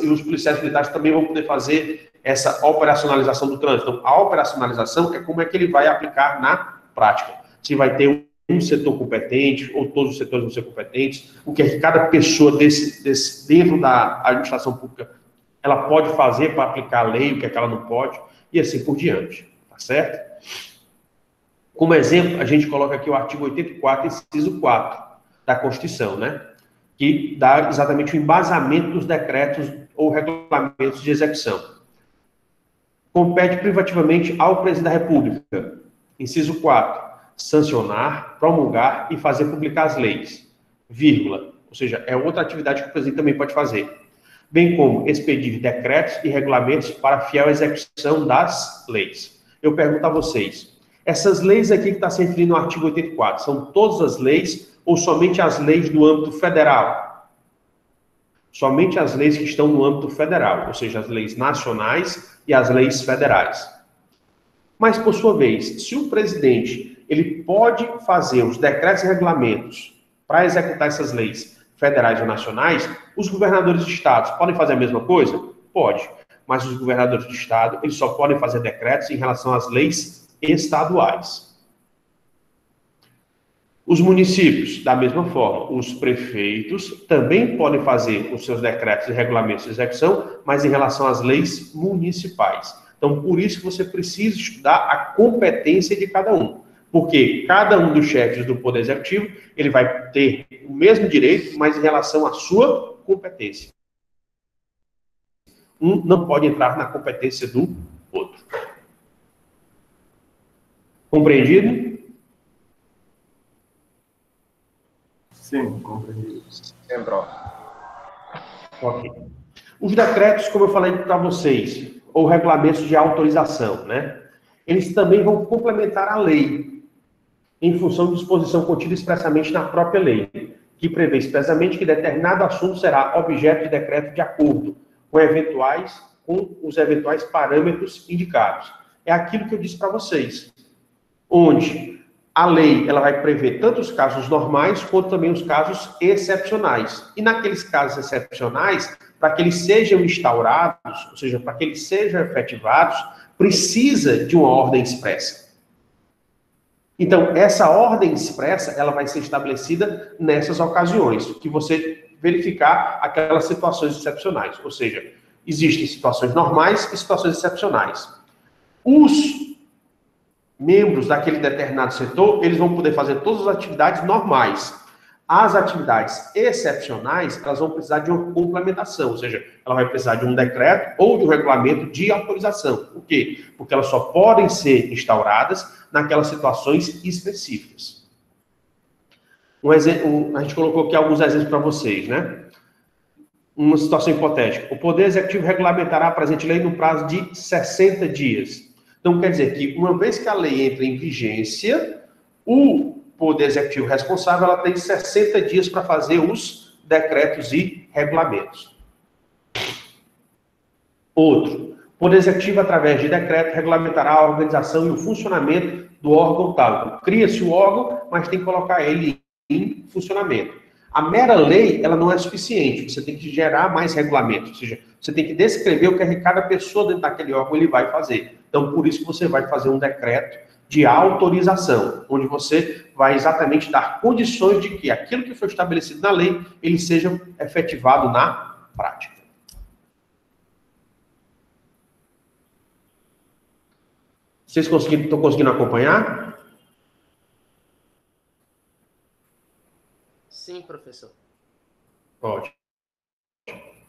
e os policiais militares também vão poder fazer essa operacionalização do trânsito. Então, a operacionalização é como é que ele vai aplicar na prática. Se vai ter um setor competente, ou todos os setores vão ser competentes, o que é que cada pessoa dentro da administração pública ela pode fazer para aplicar a lei, o que é que ela não pode, e assim por diante, tá certo? Como exemplo, a gente coloca aqui o artigo 84, inciso 4 da Constituição, né? Que dá exatamente o embasamento dos decretos ou regulamentos de execução. Compete privativamente ao Presidente da República, inciso 4, sancionar, promulgar e fazer publicar as leis, vírgula, ou seja, é outra atividade que o Presidente também pode fazer, bem como expedir decretos e regulamentos para fiel execução das leis. Eu pergunto a vocês, essas leis aqui que está se referindo no artigo 84, são todas as leis ou somente as leis do âmbito federal? Somente as leis que estão no âmbito federal, ou seja, as leis nacionais e as leis federais. Mas, por sua vez, se o presidente ele pode fazer os decretos e regulamentos para executar essas leis federais ou nacionais, os governadores de estados podem fazer a mesma coisa? Pode. Mas os governadores de estado eles só podem fazer decretos em relação às leis estaduais. Os municípios, da mesma forma, os prefeitos também podem fazer os seus decretos e regulamentos de execução, mas em relação às leis municipais. Então, por isso que você precisa estudar a competência de cada um. Porque cada um dos chefes do Poder Executivo, ele vai ter o mesmo direito, mas em relação à sua competência. Um não pode entrar na competência do outro. Compreendido? Sim, compreendi. Sim, prof. Ok. Os decretos, como eu falei para vocês, ou regulamentos de autorização, né? Eles também vão complementar a lei, em função de disposição contida expressamente na própria lei, que prevê expressamente que determinado assunto será objeto de decreto de acordo com os eventuais parâmetros indicados. É aquilo que eu disse para vocês, onde a lei ela vai prever tanto os casos normais quanto também os casos excepcionais. E naqueles casos excepcionais, para que eles sejam instaurados, ou seja, para que eles sejam efetivados, precisa de uma ordem expressa. Então, essa ordem expressa, ela vai ser estabelecida nessas ocasiões, que você verificar aquelas situações excepcionais. Ou seja, existem situações normais e situações excepcionais. Os membros daquele determinado setor, eles vão poder fazer todas as atividades normais. As atividades excepcionais, elas vão precisar de uma complementação, ou seja, ela vai precisar de um decreto ou de um regulamento de autorização. Por quê? Porque elas só podem ser instauradas naquelas situações específicas. A gente colocou aqui alguns exemplos para vocês, né? Uma situação hipotética. O Poder Executivo regulamentará a presente lei no prazo de 60 dias. Então, quer dizer que, uma vez que a lei entra em vigência, o Poder Executivo responsável ela tem 60 dias para fazer os decretos e regulamentos. Outro. O Poder Executivo, através de decreto, regulamentará a organização e o funcionamento do órgão tal. Cria-se o órgão, mas tem que colocar ele em funcionamento. A mera lei, ela não é suficiente. Você tem que gerar mais regulamentos. Ou seja, você tem que descrever o que cada pessoa dentro daquele órgão ele vai fazer. Então, por isso que você vai fazer um decreto de autorização, onde você vai exatamente dar condições de que aquilo que foi estabelecido na lei, ele seja efetivado na prática. Vocês estão conseguindo acompanhar? Sim, professor. Ótimo.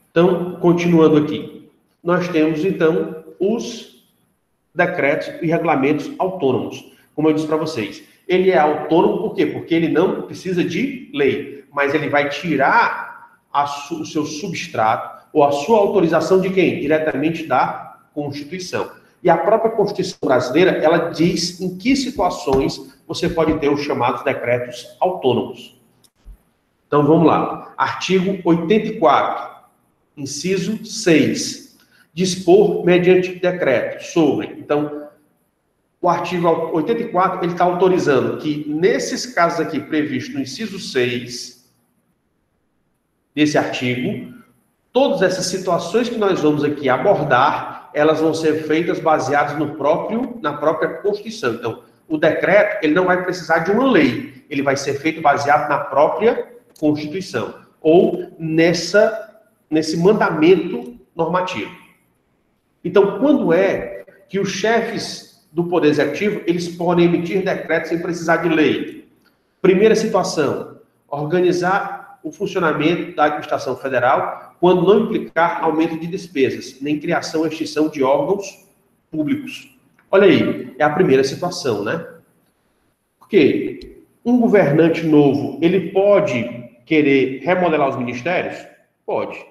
Então, continuando aqui. Nós temos, então, os decretos e regulamentos autônomos. Como eu disse para vocês, ele é autônomo por quê? Porque ele não precisa de lei, mas ele vai tirar o seu substrato ou a sua autorização de quem? Diretamente da Constituição. E a própria Constituição brasileira, ela diz em que situações você pode ter os chamados decretos autônomos. Então, vamos lá. Artigo 84, inciso 6. Dispor mediante decreto sobre. Então, o artigo 84, ele está autorizando que, nesses casos aqui previstos no inciso 6 desse artigo, todas essas situações que nós vamos aqui abordar, elas vão ser feitas baseadas na própria Constituição. Então, o decreto, ele não vai precisar de uma lei, ele vai ser feito baseado na própria Constituição, ou nesse mandamento normativo. Então, quando é que os chefes do Poder Executivo, eles podem emitir decretos sem precisar de lei? Primeira situação, organizar o funcionamento da administração federal quando não implicar aumento de despesas, nem criação ou extinção de órgãos públicos. Olha aí, é a primeira situação, né? Porque um governante novo, ele pode querer remodelar os ministérios? Pode.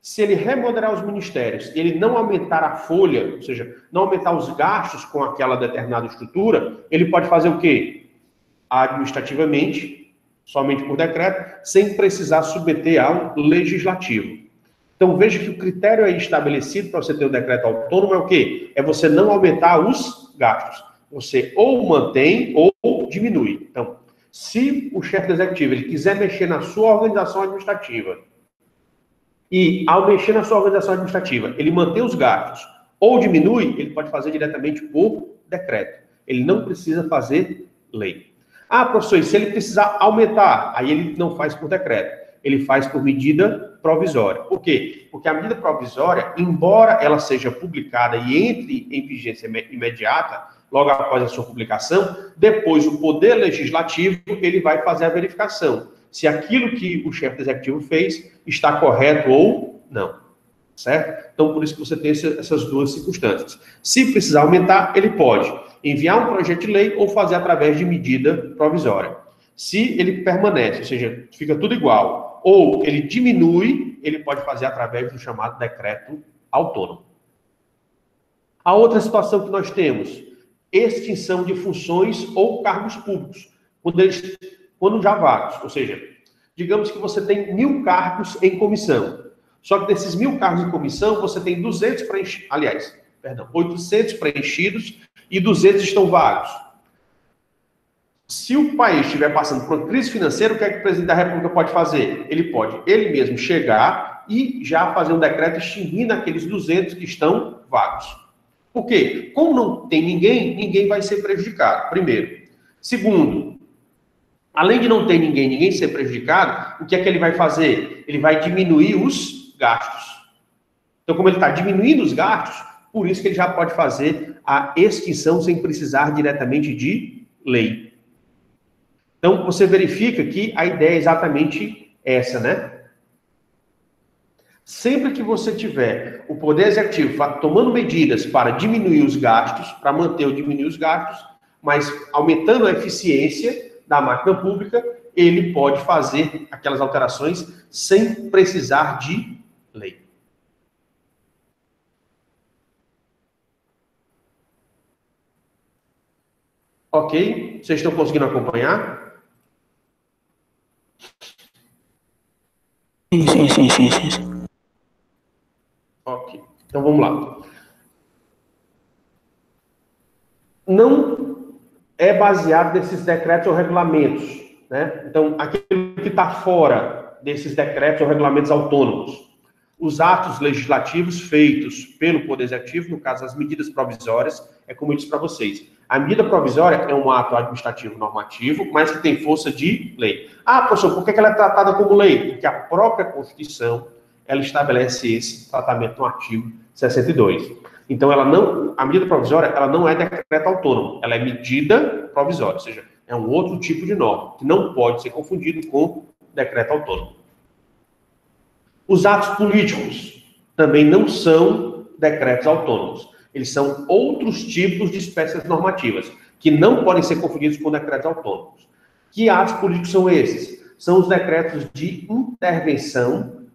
Se ele remodelar os ministérios e ele não aumentar a folha, ou seja, não aumentar os gastos com aquela determinada estrutura, ele pode fazer o quê? Administrativamente, somente por decreto, sem precisar submeter ao legislativo. Então, veja que o critério aí estabelecido para você ter um decreto autônomo é o quê? É você não aumentar os gastos. Você ou mantém ou diminui. Então, se o chefe do executivo ele quiser mexer na sua organização administrativa, e, ao mexer na sua organização administrativa, ele mantém os gastos ou diminui, ele pode fazer diretamente por decreto. Ele não precisa fazer lei. Ah, professor, e se ele precisar aumentar? Aí ele não faz por decreto. Ele faz por medida provisória. Por quê? Porque a medida provisória, embora ela seja publicada e entre em vigência imediata, logo após a sua publicação, depois o Poder Legislativo ele vai fazer a verificação se aquilo que o chefe do executivo fez está correto ou não, certo? Então, por isso que você tem essas duas circunstâncias. Se precisar aumentar, ele pode enviar um projeto de lei ou fazer através de medida provisória. Se ele permanece, ou seja, fica tudo igual, ou ele diminui, ele pode fazer através do chamado decreto autônomo. A outra situação que nós temos, extinção de funções ou cargos públicos, quando já vagos, ou seja, digamos que você tem 1.000 cargos em comissão, só que desses 1.000 cargos em comissão, você tem 200 preenchidos, 800 preenchidos e 200 estão vagos. Se o país estiver passando por uma crise financeira, o que é que o presidente da República pode fazer? Ele pode, ele mesmo, chegar e já fazer um decreto extinguindo aqueles 200 que estão vagos. Por quê? Como não tem ninguém, ninguém vai ser prejudicado, primeiro. Segundo, além de não ter ninguém, ninguém ser prejudicado, o que é que ele vai fazer? Ele vai diminuir os gastos. Então, como ele está diminuindo os gastos, por isso que ele já pode fazer a extinção sem precisar diretamente de lei. Então, você verifica que a ideia é exatamente essa, né? Sempre que você tiver o Poder Executivo tomando medidas para diminuir os gastos, para manter ou diminuir os gastos, mas aumentando a eficiência da máquina pública, ele pode fazer aquelas alterações sem precisar de lei. Ok? Vocês estão conseguindo acompanhar? Sim. Ok. Então vamos lá. Não é baseado nesses decretos ou regulamentos, né? Então, aquilo que está fora desses decretos ou regulamentos autônomos, os atos legislativos feitos pelo Poder Executivo, no caso, as medidas provisórias, é como eu disse para vocês. A medida provisória é um ato administrativo normativo, mas que tem força de lei. Ah, professor, por que ela é tratada como lei? Porque a própria Constituição, ela estabelece esse tratamento no artigo 62. Então, a medida provisória, ela não é decreto autônomo, ela é medida provisória, ou seja, é um outro tipo de norma, que não pode ser confundido com decreto autônomo. Os atos políticos também não são decretos autônomos. Eles são outros tipos de espécies normativas, que não podem ser confundidos com decretos autônomos. Que atos políticos são esses? São os decretos de intervenção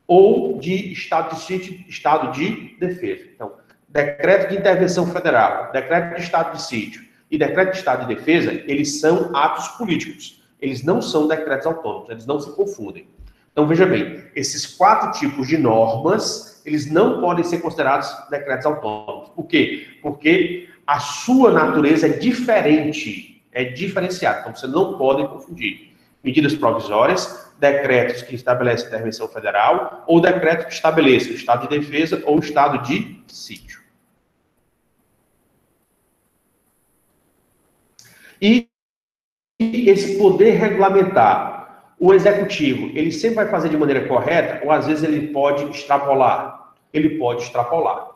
ou de estado de sítio, estado de defesa. Então, decreto de intervenção federal, decreto de estado de sítio e decreto de estado de defesa, eles são atos políticos. Eles não são decretos autônomos, eles não se confundem. Então, veja bem, esses 4 tipos de normas, eles não podem ser considerados decretos autônomos. Por quê? Porque a sua natureza é diferente, é diferenciada. Então, você não pode confundir medidas provisórias, decretos que estabelecem intervenção federal, ou decreto que estabeleça o estado de defesa ou o estado de sítio. E esse poder regulamentar, o executivo, ele sempre vai fazer de maneira correta, ou às vezes ele pode extrapolar. Ele pode extrapolar.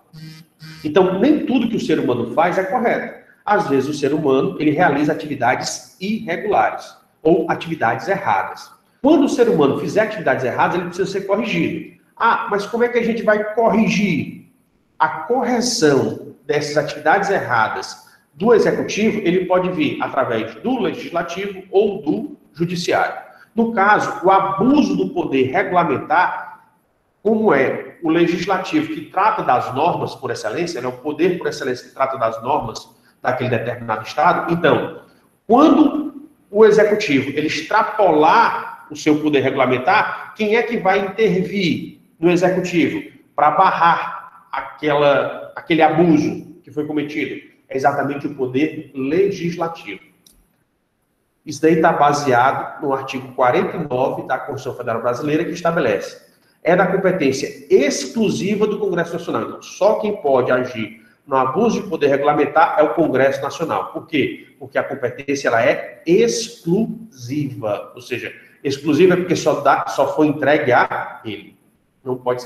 Então, nem tudo que o ser humano faz é correto. Às vezes o ser humano, ele realiza atividades irregulares, ou atividades erradas. Quando o ser humano fizer atividades erradas, ele precisa ser corrigido. Ah, mas como é que a gente vai corrigir? A correção dessas atividades erradas do executivo, ele pode vir através do legislativo ou do judiciário. No caso, o abuso do poder regulamentar, como é o legislativo que trata das normas por excelência, né, o poder por excelência que trata das normas daquele determinado estado, então, quando o executivo ele extrapolar o seu poder regulamentar, quem é que vai intervir no executivo para barrar aquele abuso que foi cometido? É exatamente o poder legislativo. Isso daí está baseado no artigo 49 da Constituição Federal Brasileira, que estabelece: é da competência exclusiva do Congresso Nacional. Então, só quem pode agir no abuso de poder regulamentar é o Congresso Nacional. Por quê? Porque a competência ela é exclusiva. Ou seja, exclusiva é porque só foi entregue a ele. Não pode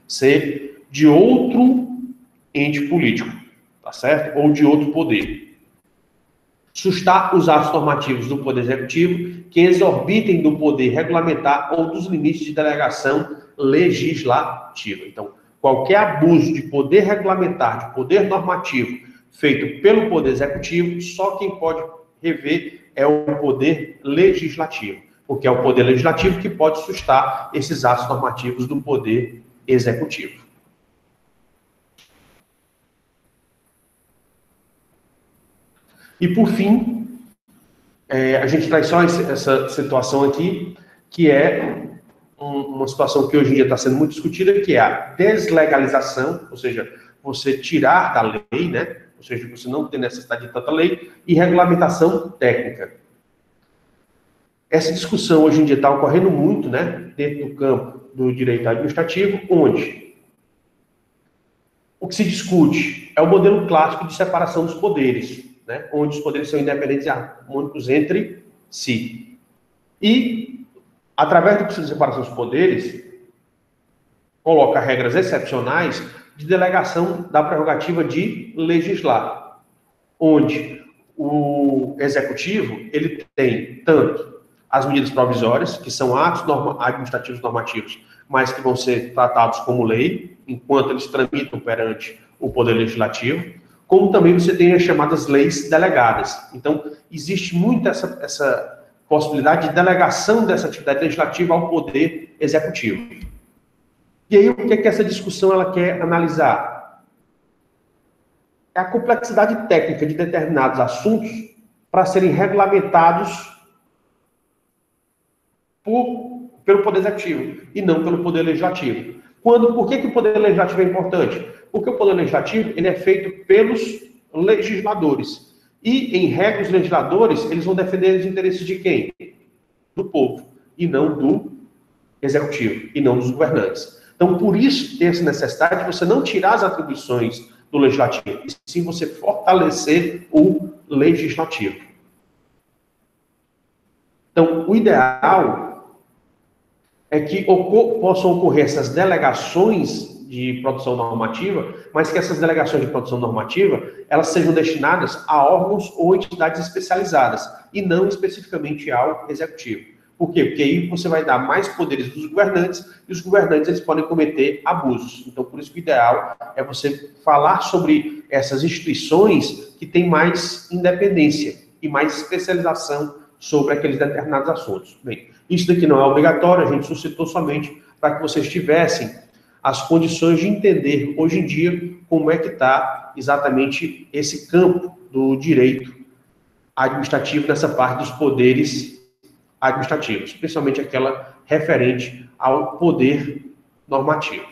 ser de outro ente político, tá certo? Ou de outro poder. Sustar os atos normativos do Poder Executivo que exorbitem do poder regulamentar ou dos limites de delegação legislativa. Então, qualquer abuso de poder regulamentar, de poder normativo, feito pelo Poder Executivo, só quem pode rever é o poder legislativo, porque é o poder legislativo que pode sustar esses atos normativos do poder executivo. E, por fim, a gente traz só essa situação aqui, que é uma situação que hoje em dia está sendo muito discutida, que é a deslegalização, ou seja, você tirar da lei, né? Ou seja, você não tem necessidade de tanta lei, e regulamentação técnica. Essa discussão hoje em dia está ocorrendo muito, né, dentro do campo do direito administrativo, onde o que se discute é o modelo clássico de separação dos poderes, né, onde os poderes são independentes e harmônicos entre si. E, através do processo de separação dos poderes, coloca regras excepcionais de delegação da prerrogativa de legislar, onde o executivo ele tem tanto as medidas provisórias, que são atos administrativos normativos, mas que vão ser tratados como lei, enquanto eles tramitam perante o Poder Legislativo, como também você tem as chamadas leis delegadas. Então, existe muito essa possibilidade de delegação dessa atividade legislativa ao Poder Executivo. E aí, o que é que essa discussão ela quer analisar? É a complexidade técnica de determinados assuntos para serem regulamentados pelo Poder Executivo e não pelo Poder Legislativo. Por que o Poder Legislativo é importante? Porque o Poder Legislativo ele é feito pelos legisladores. E, em regra, os legisladores eles vão defender os interesses de quem? Do povo, e não do Executivo, e não dos governantes. Então, por isso, tem essa necessidade de você não tirar as atribuições do Legislativo, e sim você fortalecer o Legislativo. Então, o ideal é que possam ocorrer essas delegações de produção normativa, mas que essas delegações de produção normativa, elas sejam destinadas a órgãos ou entidades especializadas, e não especificamente ao Executivo. Por quê? Porque aí você vai dar mais poderes dos governantes, e os governantes eles podem cometer abusos. Então, por isso que o ideal é você falar sobre essas instituições que têm mais independência e mais especialização sobre aqueles determinados assuntos. Bem, isso daqui não é obrigatório, a gente suscitou somente para que vocês tivessem as condições de entender, hoje em dia, como é que está exatamente esse campo do direito administrativo nessa parte dos poderes administrativos, principalmente aquela referente ao poder normativo.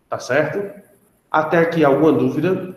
Tá certo? Até aqui alguma dúvida?